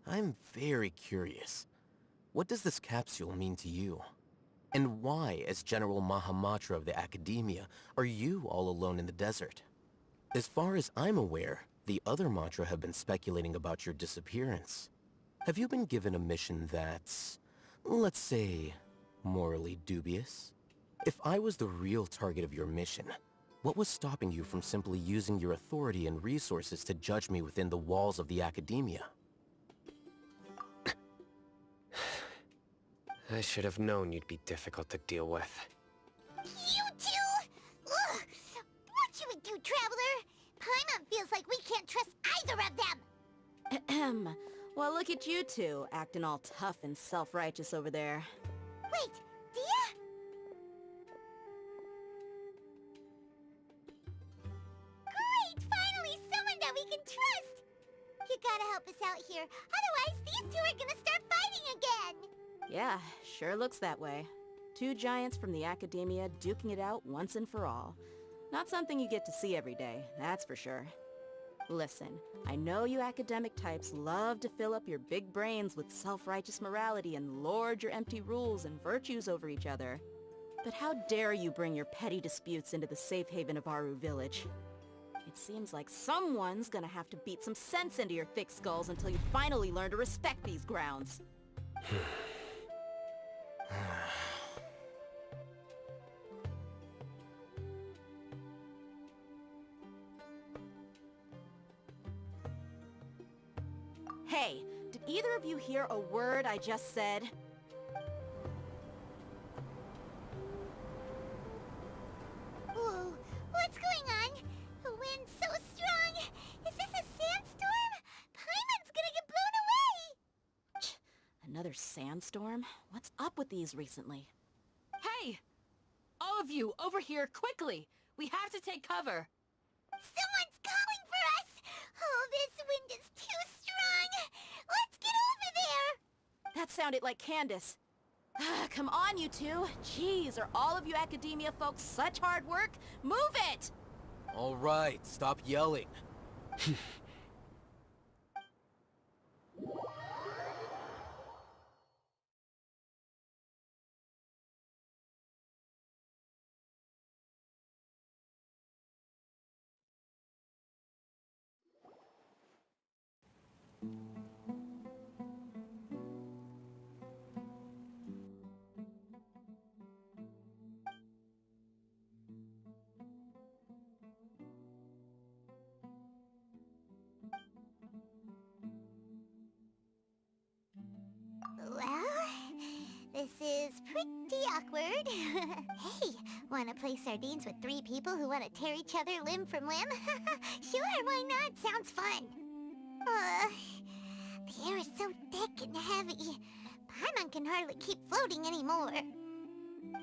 I'm very curious. What does this capsule mean to you? And why, as General Mahamatra of the Academia, are you all alone in the desert? As far as I'm aware, the other Matra have been speculating about your disappearance. Have you been given a mission that's, let's say, morally dubious? If I was the real target of your mission, what was stopping you from simply using your authority and resources to judge me within the walls of the Academia? I should have known you'd be difficult to deal with. You two? Ugh! What you would do, Traveler? Paimon feels like we can't trust either of them! Ahem. Well, look at you two, acting all tough and self-righteous over there. Wait, Dia? Great! Finally someone that we can trust! You gotta help us out here, otherwise these two are gonna start fighting again! Yeah, sure looks that way. Two giants from the Academia duking it out once and for all. Not something you get to see every day, that's for sure. Listen, I know you academic types love to fill up your big brains with self-righteous morality and lord your empty rules and virtues over each other. But how dare you bring your petty disputes into the safe haven of Aru Village? It seems like someone's gonna have to beat some sense into your thick skulls until you finally learn to respect these grounds. Hey, did either of you hear a word I just said? Whoa, what's going on? The wind's so strong! Is this a sandstorm? Paimon's gonna get blown away! Another sandstorm? What's up with these recently? Hey! All of you, over here, quickly! We have to take cover! Someone's calling for us! Oh, this wind is too strong! Let's get over there! That sounded like Candace. Come on, you two. Jeez, are all of you Academia folks such hard work? Move it! All right, stop yelling. Well, this is pretty awkward. Hey, wanna play sardines with three people who wanna tear each other limb from limb? Sure, why not? Sounds fun. The air is so thick and heavy. Paimon can hardly keep floating anymore.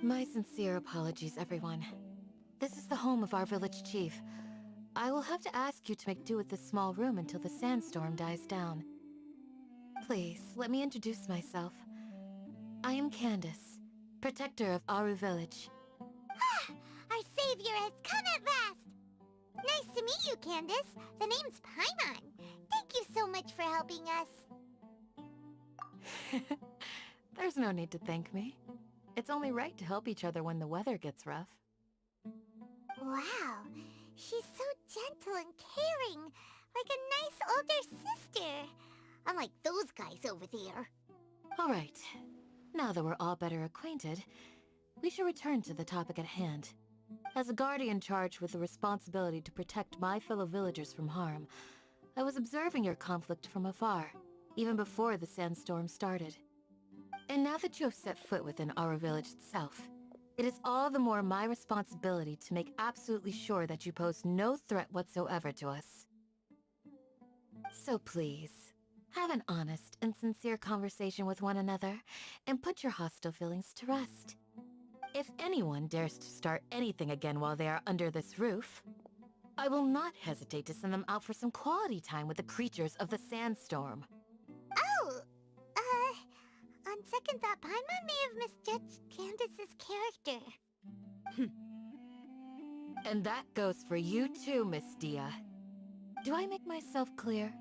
My sincere apologies, everyone. This is the home of our village chief. I will have to ask you to make do with this small room until the sandstorm dies down. Please, let me introduce myself. I am Candace, protector of Aru Village. Our savior has come at last! Nice to meet you, Candace. The name's Paimon. Thank you so much for helping us. There's no need to thank me. It's only right to help each other when the weather gets rough. Wow, she's so gentle and caring, like a nice older sister. Unlike those guys over there. All right. Now that we're all better acquainted, we should return to the topic at hand. As a guardian charged with the responsibility to protect my fellow villagers from harm, I was observing your conflict from afar, even before the sandstorm started. And now that you have set foot within our village itself, it is all the more my responsibility to make absolutely sure that you pose no threat whatsoever to us. So please, have an honest and sincere conversation with one another, and put your hostile feelings to rest. If anyone dares to start anything again while they are under this roof, I will not hesitate to send them out for some quality time with the creatures of the sandstorm. Oh, on second thought, Paimon may have misjudged Candace's character. And that goes for you too, Miss Dia. Do I make myself clear?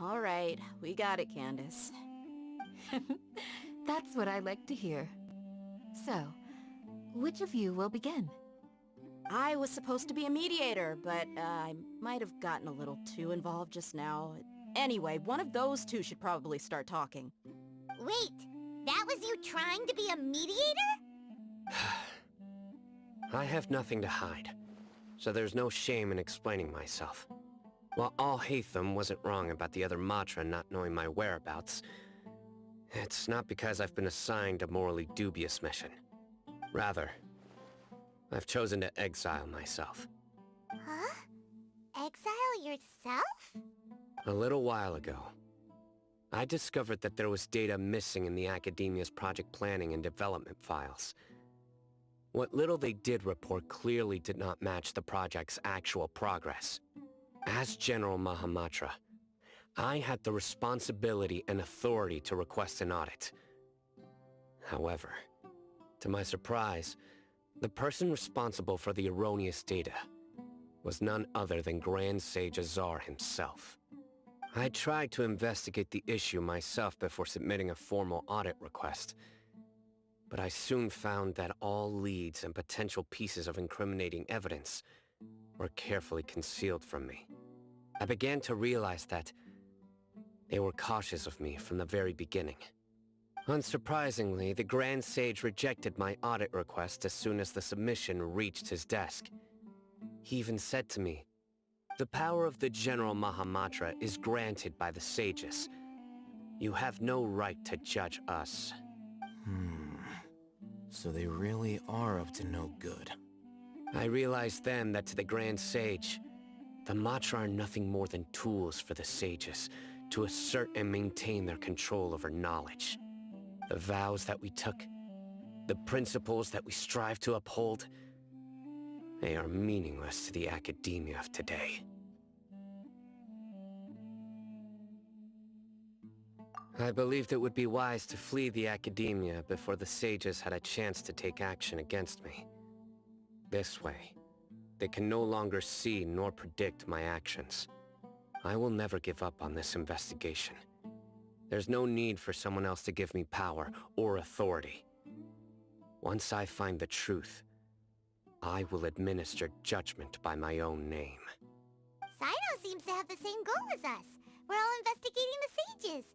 All right, we got it, Candace. That's what I like to hear. So, which of you will begin? I was supposed to be a mediator, but I might have gotten a little too involved just now. Anyway, one of those two should probably start talking. Wait, that was you trying to be a mediator? I have nothing to hide, so there's no shame in explaining myself. While Al-Haytham wasn't wrong about the other Matra not knowing my whereabouts, it's not because I've been assigned a morally dubious mission. Rather, I've chosen to exile myself. Huh? Exile yourself? A little while ago, I discovered that there was data missing in the Academia's project planning and development files. What little they did report clearly did not match the project's actual progress. As General Mahamatra, I had the responsibility and authority to request an audit. However, to my surprise, the person responsible for the erroneous data was none other than Grand Sage Azar himself. I tried to investigate the issue myself before submitting a formal audit request, but I soon found that all leads and potential pieces of incriminating evidence were carefully concealed from me. I began to realize that they were cautious of me from the very beginning. Unsurprisingly, the Grand Sage rejected my audit request as soon as the submission reached his desk. He even said to me, "The power of the General Mahamatra is granted by the sages. You have no right to judge us." So they really are up to no good. I realized then that to the Grand Sage, the Matra are nothing more than tools for the sages to assert and maintain their control over knowledge. The vows that we took, the principles that we strive to uphold, they are meaningless to the academia of today. I believed it would be wise to flee the academia before the sages had a chance to take action against me. This way, they can no longer see nor predict my actions. I will never give up on this investigation. There's no need for someone else to give me power or authority. Once I find the truth, I will administer judgment by my own name. Sino seems to have the same goal as us. We're all investigating the sages.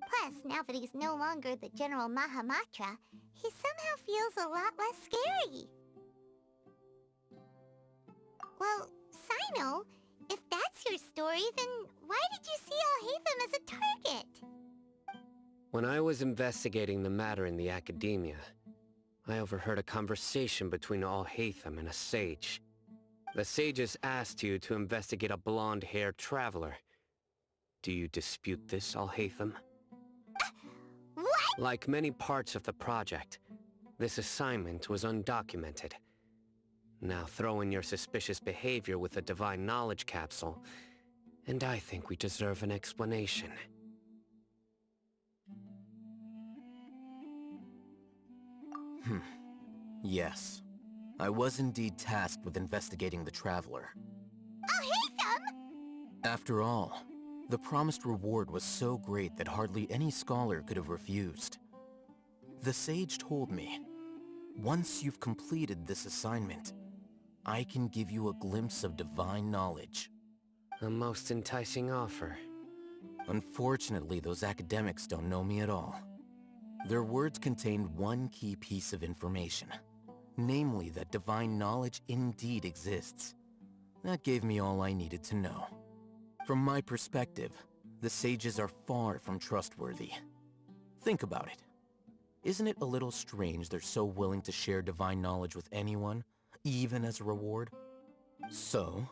Plus, now that he's no longer the General Mahamatra, he somehow feels a lot less scary. Well, Sino, if that's your story, then why did you see Al-Haytham as a target? When I was investigating the matter in the academia, I overheard a conversation between Al-Haytham and a sage. The sages asked you to investigate a blonde-haired traveler. Do you dispute this, Al-Haytham? What? Like many parts of the project, this assignment was undocumented. Now throw in your suspicious behavior with a divine knowledge capsule, and I think we deserve an explanation. Yes. I was indeed tasked with investigating the Traveler. Al-Haytham! After all, the promised reward was so great that hardly any scholar could have refused. The sage told me, once you've completed this assignment, I can give you a glimpse of divine knowledge. A most enticing offer. Unfortunately, those academics don't know me at all. Their words contained one key piece of information, namely that divine knowledge indeed exists. That gave me all I needed to know. From my perspective, the sages are far from trustworthy. Think about it. Isn't it a little strange they're so willing to share divine knowledge with anyone, even as a reward? So,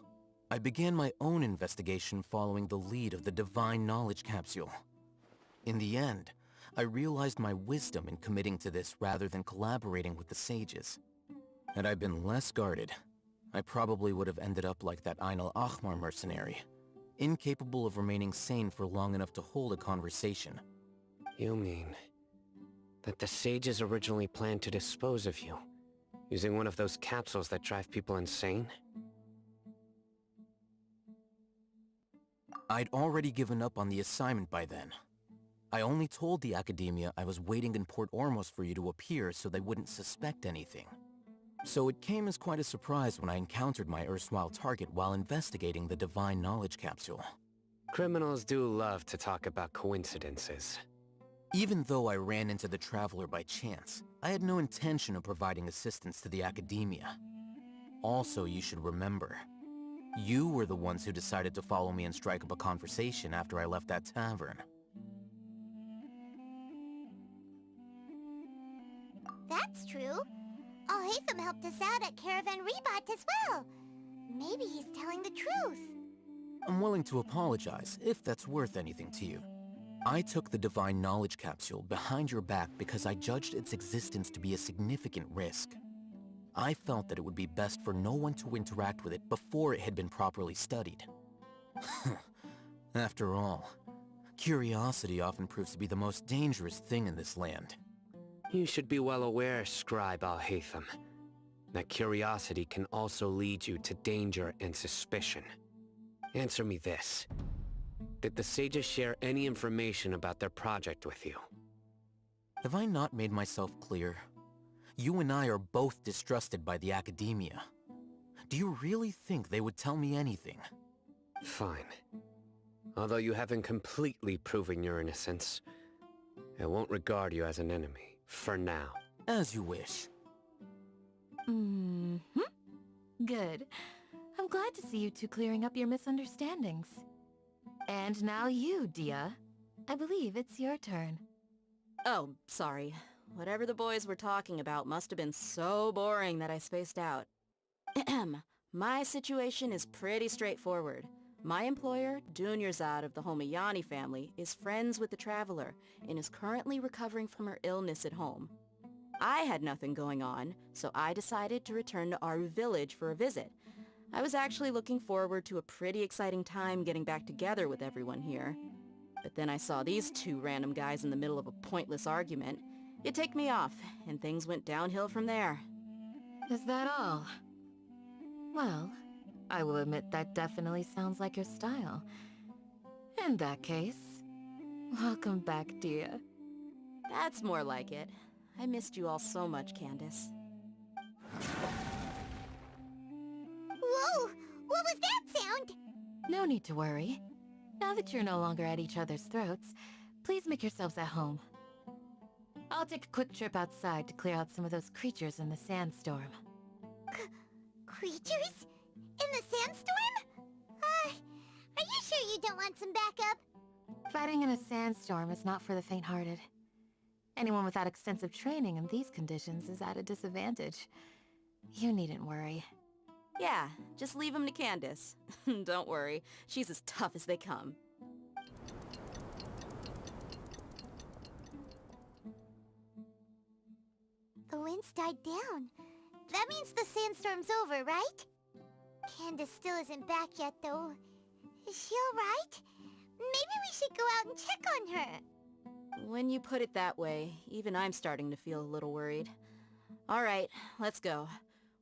I began my own investigation following the lead of the divine knowledge capsule. In the end, I realized my wisdom in committing to this rather than collaborating with the sages. Had I been less guarded, I probably would have ended up like that Ain al-Ahmar mercenary, incapable of remaining sane for long enough to hold a conversation. You mean that the sages originally planned to dispose of you, using one of those capsules that drive people insane? I'd already given up on the assignment by then. I only told the Academia I was waiting in Port Ormos for you to appear so they wouldn't suspect anything. So it came as quite a surprise when I encountered my erstwhile target while investigating the Divine Knowledge Capsule. Criminals do love to talk about coincidences. Even though I ran into the Traveler by chance, I had no intention of providing assistance to the Academia. Also, you should remember, you were the ones who decided to follow me and strike up a conversation after I left that tavern. That's true. Al-Haytham helped us out at Caravan Rebat as well. Maybe he's telling the truth. I'm willing to apologize, if that's worth anything to you. I took the Divine Knowledge Capsule behind your back because I judged its existence to be a significant risk. I felt that it would be best for no one to interact with it before it had been properly studied. After all, curiosity often proves to be the most dangerous thing in this land. You should be well aware, Scribe Al-Haytham, that curiosity can also lead you to danger and suspicion. Answer me this. Did the sages share any information about their project with you? Have I not made myself clear? You and I are both distrusted by the Academia. Do you really think they would tell me anything? Fine. Although you haven't completely proven your innocence, I won't regard you as an enemy. For now. As you wish. Good. I'm glad to see you two clearing up your misunderstandings. And now you, Dia. I believe it's your turn. Oh, sorry. Whatever the boys were talking about must have been so boring that I spaced out. My situation is pretty straightforward. My employer, Dunyarzad of the Homayani family, is friends with the Traveler and is currently recovering from her illness at home. I had nothing going on, so I decided to return to Aru village for a visit. I was actually looking forward to a pretty exciting time getting back together with everyone here. But then I saw these two random guys in the middle of a pointless argument. It ticked me off, and things went downhill from there. Is that all? Well, I will admit that definitely sounds like your style. In that case, welcome back, Dia. That's more like it. I missed you all so much, Candace. Whoa! What was that sound? No need to worry. Now that you're no longer at each other's throats, please make yourselves at home. I'll take a quick trip outside to clear out some of those creatures in the sandstorm. Creatures? In the sandstorm? Are you sure you don't want some backup? Fighting in a sandstorm is not for the faint-hearted. Anyone without extensive training in these conditions is at a disadvantage. You needn't worry. Yeah, just leave him to Candace. Don't worry, she's as tough as they come. The wind's died down. That means the sandstorm's over, right? Candace still isn't back yet, though. Is she alright? Maybe we should go out and check on her. When you put it that way, even I'm starting to feel a little worried. Alright, let's go.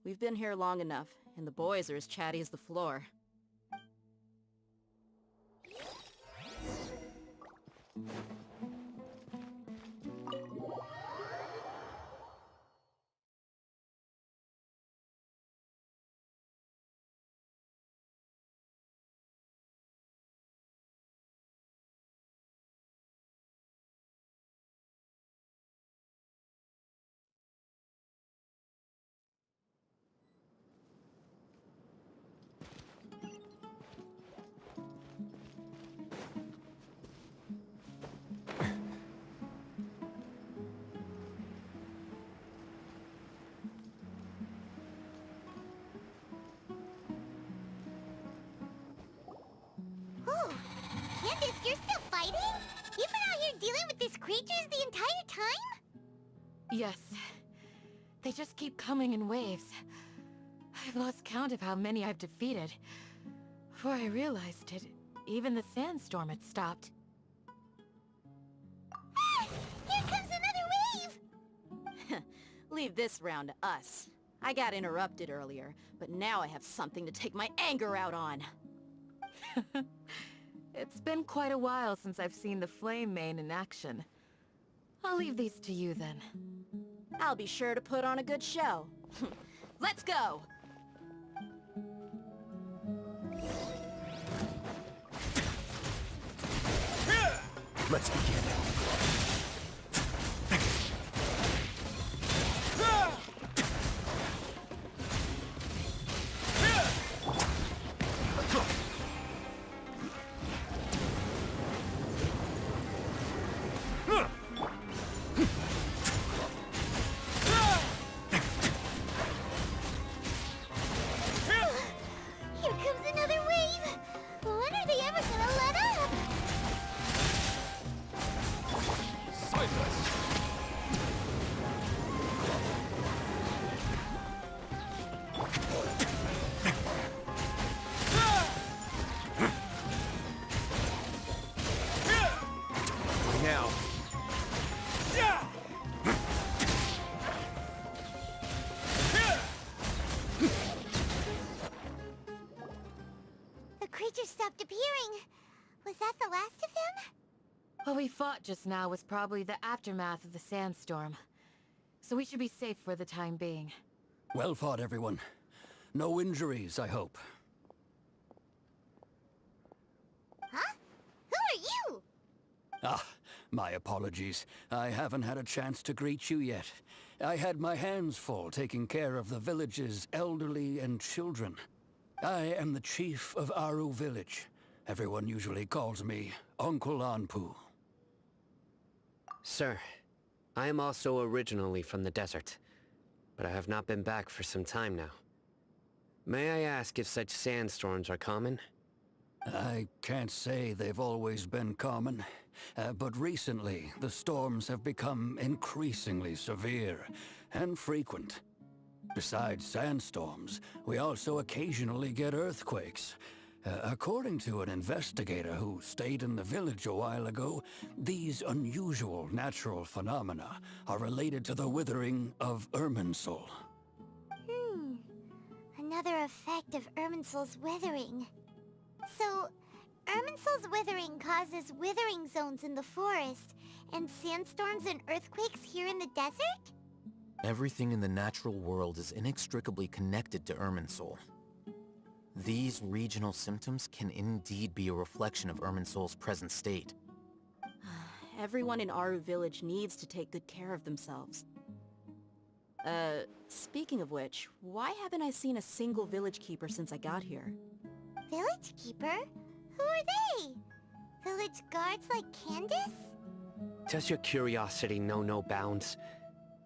We've been here long enough, and the boys are as chatty as the floor. creatures the entire time? Yes. They just keep coming in waves. I've lost count of how many I've defeated. Before I realized it, even the sandstorm had stopped. Ah! Here comes another wave! Leave this round to us. I got interrupted earlier, but now I have something to take my anger out on. It's been quite a while since I've seen the Flame Main in action. I'll leave these to you then. I'll be sure to put on a good show. Let's go! Let's begin. Here comes another wave! When are they ever gonna let up? Now. The creatures stopped appearing. Was that the last of them? What we fought just now was probably the aftermath of the sandstorm. So we should be safe for the time being. Well fought, everyone. No injuries, I hope. Huh? Who are you? Ah, my apologies. I haven't had a chance to greet you yet. I had my hands full taking care of the village's elderly and children. I am the chief of Aru Village. Everyone usually calls me Uncle Anpu. Sir, I am also originally from the desert, but I have not been back for some time now. May I ask if such sandstorms are common? I can't say they've always been common, but recently the storms have become increasingly severe and frequent. Besides sandstorms, we also occasionally get earthquakes. According to an investigator who stayed in the village a while ago, these unusual natural phenomena are related to the withering of Irminsul. Another effect of Irminsul's withering. So, Irminsul's withering causes withering zones in the forest, and sandstorms and earthquakes here in the desert? Everything in the natural world is inextricably connected to Irminsul. These regional symptoms can indeed be a reflection of Irminsul's present state. Everyone in Aru Village needs to take good care of themselves. Speaking of which, why haven't I seen a single village keeper since I got here? Village keeper? Who are they? Village guards like Candace? Does your curiosity know no bounds?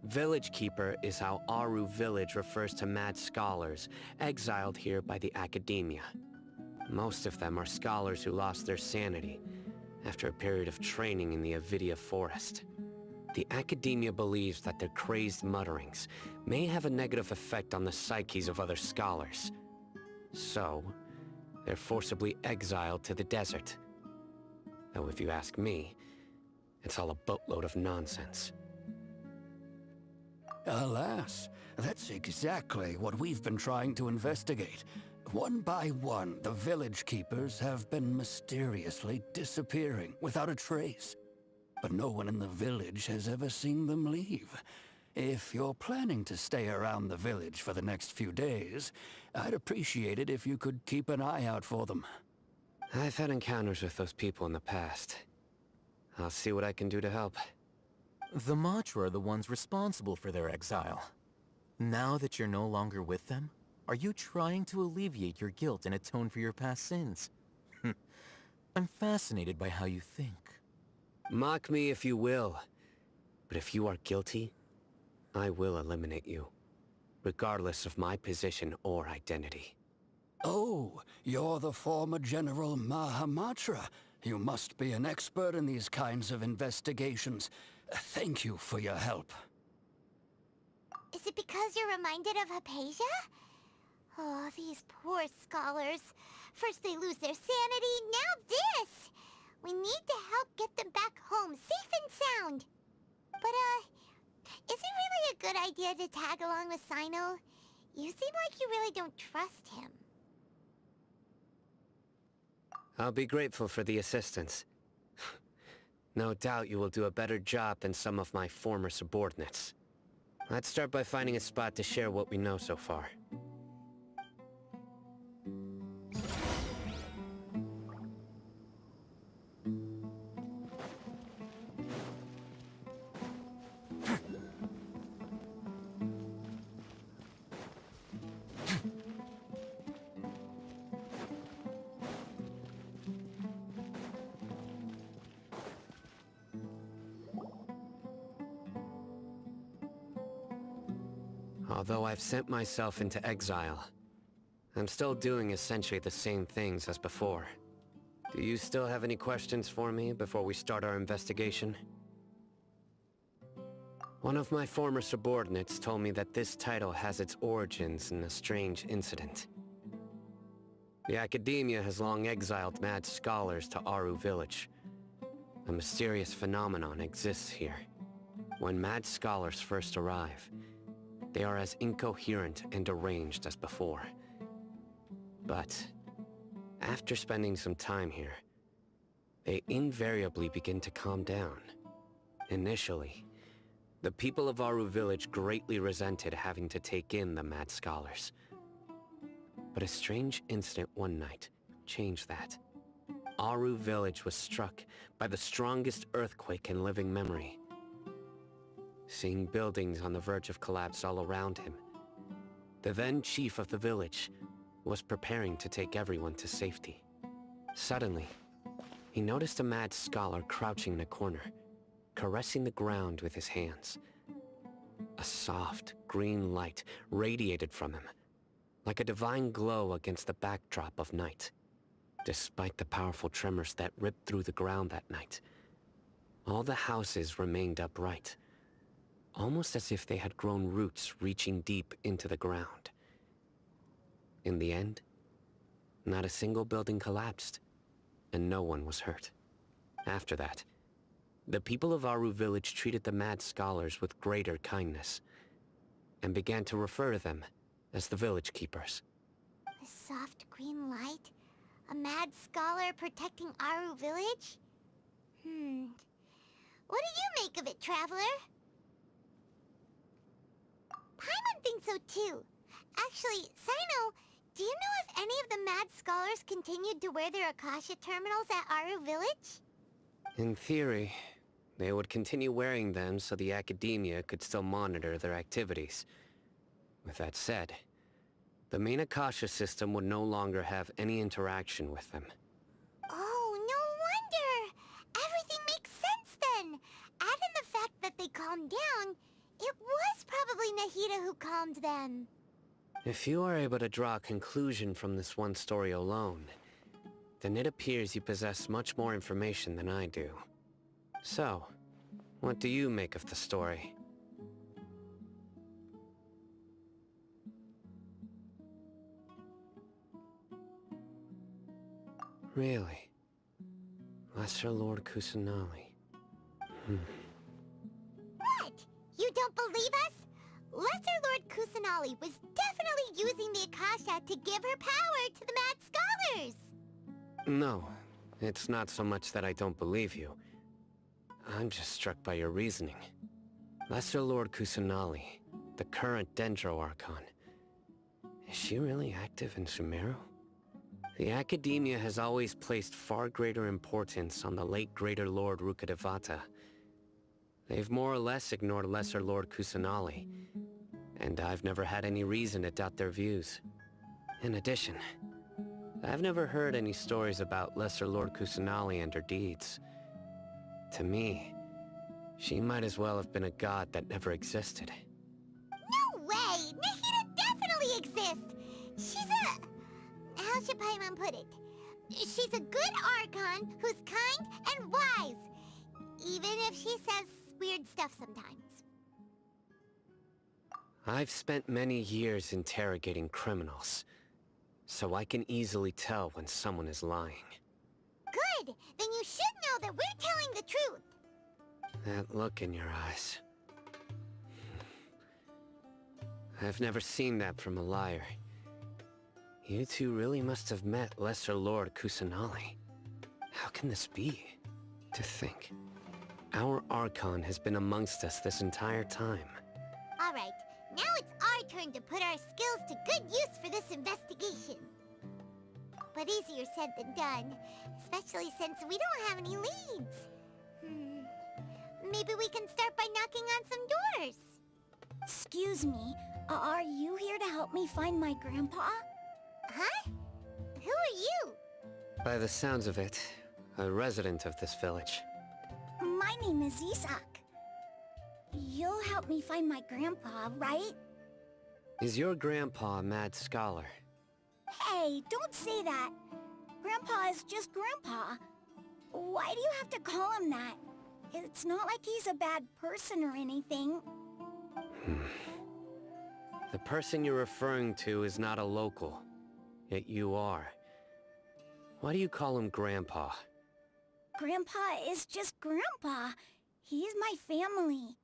Village Keeper is how Aru Village refers to mad scholars exiled here by the Academia. Most of them are scholars who lost their sanity after a period of training in the NVIDIA forest. The Academia believes that their crazed mutterings may have a negative effect on the psyches of other scholars. So, they're forcibly exiled to the desert. Though if you ask me, it's all a boatload of nonsense. Alas, that's exactly what we've been trying to investigate. One by one, the village keepers have been mysteriously disappearing without a trace. But no one in the village has ever seen them leave. If you're planning to stay around the village for the next few days, I'd appreciate it if you could keep an eye out for them. I've had encounters with those people in the past. I'll see what I can do to help. The Matra are the ones responsible for their exile. Now that you're no longer with them, are you trying to alleviate your guilt and atone for your past sins? I'm fascinated by how you think. Mock me if you will, but if you are guilty, I will eliminate you, regardless of my position or identity. Oh, you're the former General Mahamatra. You must be an expert in these kinds of investigations. Thank you for your help. Is it because you're reminded of Hypatia? Oh, these poor scholars. First they lose their sanity, now this! We need to help get them back home, safe and sound. But, is it really a good idea to tag along with Sino? You seem like you really don't trust him. I'll be grateful for the assistance. No doubt you will do a better job than some of my former subordinates. Let's start by finding a spot to share what we know so far. Although I've sent myself into exile, I'm still doing essentially the same things as before. Do you still have any questions for me before we start our investigation? One of my former subordinates told me that this title has its origins in a strange incident. The Academia has long exiled mad scholars to Aru Village. A mysterious phenomenon exists here. When mad scholars first arrive, they are as incoherent and deranged as before. But after spending some time here, they invariably begin to calm down. Initially, the people of Aru Village greatly resented having to take in the mad scholars. But a strange incident one night changed that. Aru Village was struck by the strongest earthquake in living memory. Seeing buildings on the verge of collapse all around him, the then chief of the village was preparing to take everyone to safety. Suddenly, he noticed a mad scholar crouching in a corner, caressing the ground with his hands. A soft, green light radiated from him, like a divine glow against the backdrop of night. Despite the powerful tremors that ripped through the ground that night, all the houses remained upright, almost as if they had grown roots reaching deep into the ground. In the end, not a single building collapsed, and no one was hurt. After that, the people of Aru Village treated the mad scholars with greater kindness, and began to refer to them as the village keepers. A soft green light? A mad scholar protecting Aru Village? What do you make of it, Traveler? Paimon thinks so too. Actually, Sino, do you know if any of the mad scholars continued to wear their Akasha terminals at Aru Village? In theory, they would continue wearing them so the Academia could still monitor their activities. With that said, the main Akasha system would no longer have any interaction with them. Oh, no wonder! Everything makes sense then! Add in the fact that they calmed down, it was probably Nahida who calmed them. If you are able to draw a conclusion from this one story alone, then it appears you possess much more information than I do. So, what do you make of the story? Really? Lesser Lord Kusanali. What? You don't believe us? Lesser Lord Kusanali was definitely using the Akasha to give her power to the mad scholars! No, it's not so much that I don't believe you. I'm just struck by your reasoning. Lesser Lord Kusanali, the current Dendro Archon. Is she really active in Sumeru? The Academia has always placed far greater importance on the late Greater Lord Rukkhadevata. They've more or less ignored Lesser Lord Kusanali, and I've never had any reason to doubt their views. In addition, I've never heard any stories about Lesser Lord Kusanali and her deeds. To me, she might as well have been a god that never existed. No way! Nahida definitely exists! She's a... How should Paimon put it? She's a good Archon who's kind and wise, even if she says weird stuff sometimes. I've spent many years interrogating criminals, so I can easily tell when someone is lying. Good! Then you should know that we're telling the truth. That look in your eyes. I've never seen that from a liar. You two really must have met Lesser Lord Kusanali. How can this be? To think, our Archon has been amongst us this entire time. Alright, now it's our turn to put our skills to good use for this investigation. But easier said than done, especially since we don't have any leads. Maybe we can start by knocking on some doors. Excuse me, are you here to help me find my grandpa? Huh? Who are you? By the sounds of it, a resident of this village. My name is Isak. You'll help me find my grandpa, right? Is your grandpa a mad scholar? Hey, don't say that. Grandpa is just Grandpa. Why do you have to call him that? It's not like he's a bad person or anything. The person you're referring to is not a local, yet you are. Why do you call him Grandpa? Grandpa is just Grandpa. He's my family.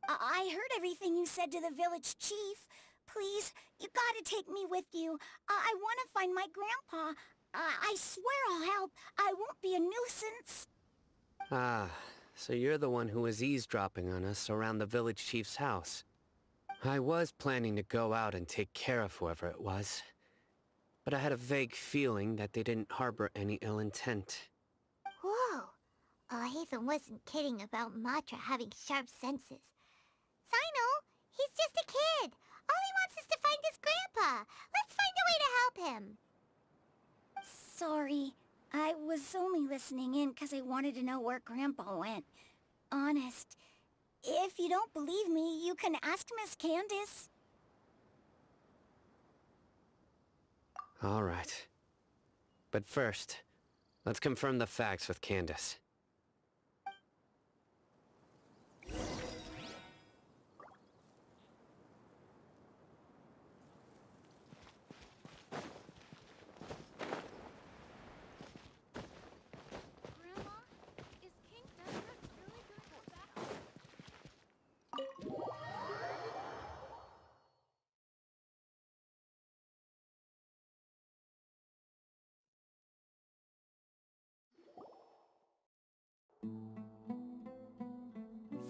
I heard everything you said to the village chief. Please, you gotta take me with you. I want to find my grandpa. I swear I'll help. I won't be a nuisance. Ah, so you're the one who was eavesdropping on us around the village chief's house. I was planning to go out and take care of whoever it was, but I had a vague feeling that they didn't harbor any ill intent. Whoa. Hatham wasn't kidding about Matra having sharp senses. Sino, he's just a kid. All he wants is to find his grandpa. Let's find a way to help him. Sorry. I was only listening in because I wanted to know where Grandpa went. Honest. If you don't believe me, you can ask Miss Candace. All right. But first, let's confirm the facts with Candace.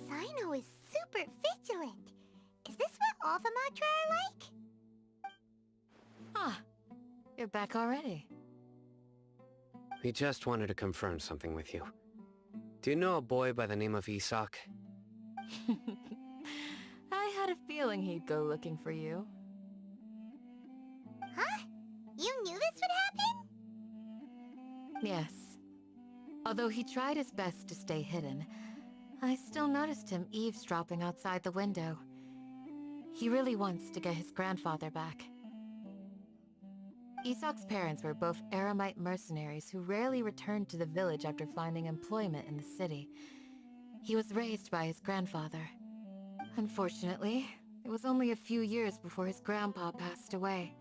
Sino is super vigilant. Is this what all the Matra are like? Ah, you're back already. We just wanted to confirm something with you. Do you know a boy by the name of Isak? I had a feeling he'd go looking for you. Huh? You knew this would happen? Yes. Although he tried his best to stay hidden, I still noticed him eavesdropping outside the window. He really wants to get his grandfather back. Isak's parents were both Aramite mercenaries who rarely returned to the village after finding employment in the city. He was raised by his grandfather. Unfortunately, it was only a few years before his grandpa passed away.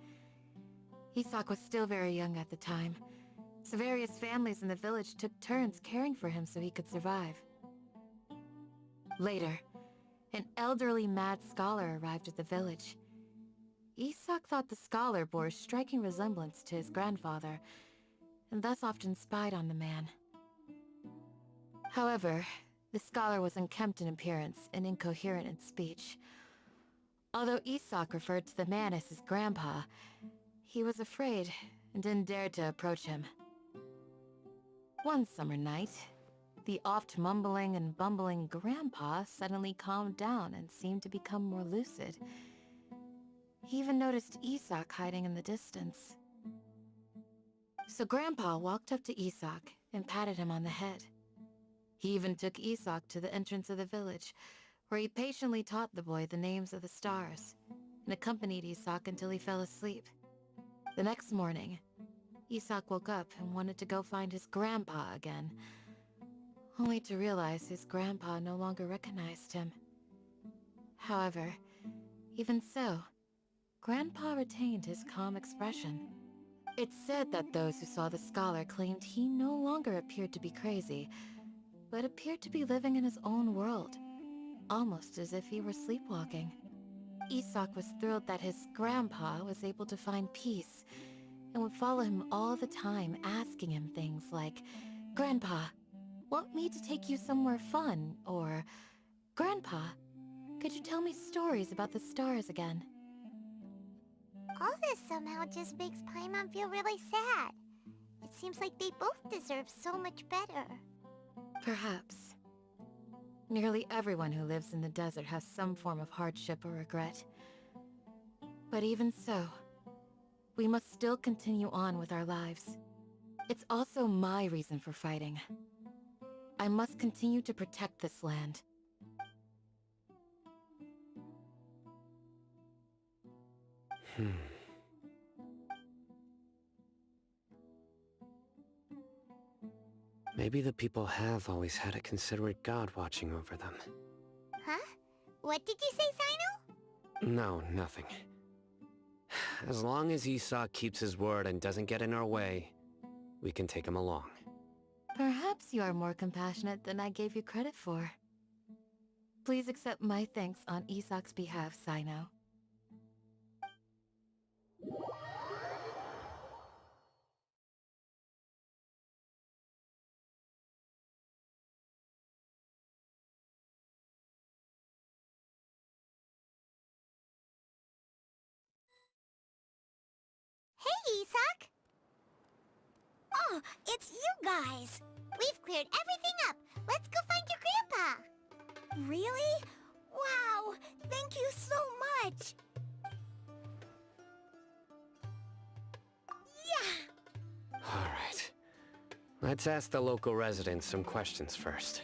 Isak was still very young at the time, so various families in the village took turns caring for him so he could survive. Later, an elderly mad scholar arrived at the village. Isak thought the scholar bore a striking resemblance to his grandfather, and thus often spied on the man. However, the scholar was unkempt in appearance and incoherent in speech. Although Isak referred to the man as his grandpa, he was afraid and didn't dare to approach him. One summer night, the oft mumbling and bumbling grandpa suddenly calmed down and seemed to become more lucid. He even noticed Isak hiding in the distance. So Grandpa walked up to Isak and patted him on the head. He even took Isak to the entrance of the village, where he patiently taught the boy the names of the stars, and accompanied Isak until he fell asleep. The next morning, Isak woke up and wanted to go find his grandpa again, only to realize his grandpa no longer recognized him. However, even so, Grandpa retained his calm expression. It's said that those who saw the scholar claimed he no longer appeared to be crazy, but appeared to be living in his own world, almost as if he were sleepwalking. Isak was thrilled that his grandpa was able to find peace, and would follow him all the time, asking him things like, "Grandpa, want me to take you somewhere fun?" Or, "Grandpa, could you tell me stories about the stars again?" All this somehow just makes Paimon feel really sad. It seems like they both deserve so much better. Perhaps. Nearly everyone who lives in the desert has some form of hardship or regret. But even so, we must still continue on with our lives. It's also my reason for fighting. I must continue to protect this land. Maybe the people have always had a considerate god watching over them. Huh? What did you say, Sino? No, nothing. As long as Isak keeps his word and doesn't get in our way, we can take him along. Perhaps you are more compassionate than I gave you credit for. Please accept my thanks on Isak's behalf, Sino. Hey, Isak! Oh, it's you guys! We've cleared everything up. Let's go find your grandpa! Really? Wow! Thank you so much! Yeah! Alright. Let's ask the local residents some questions first.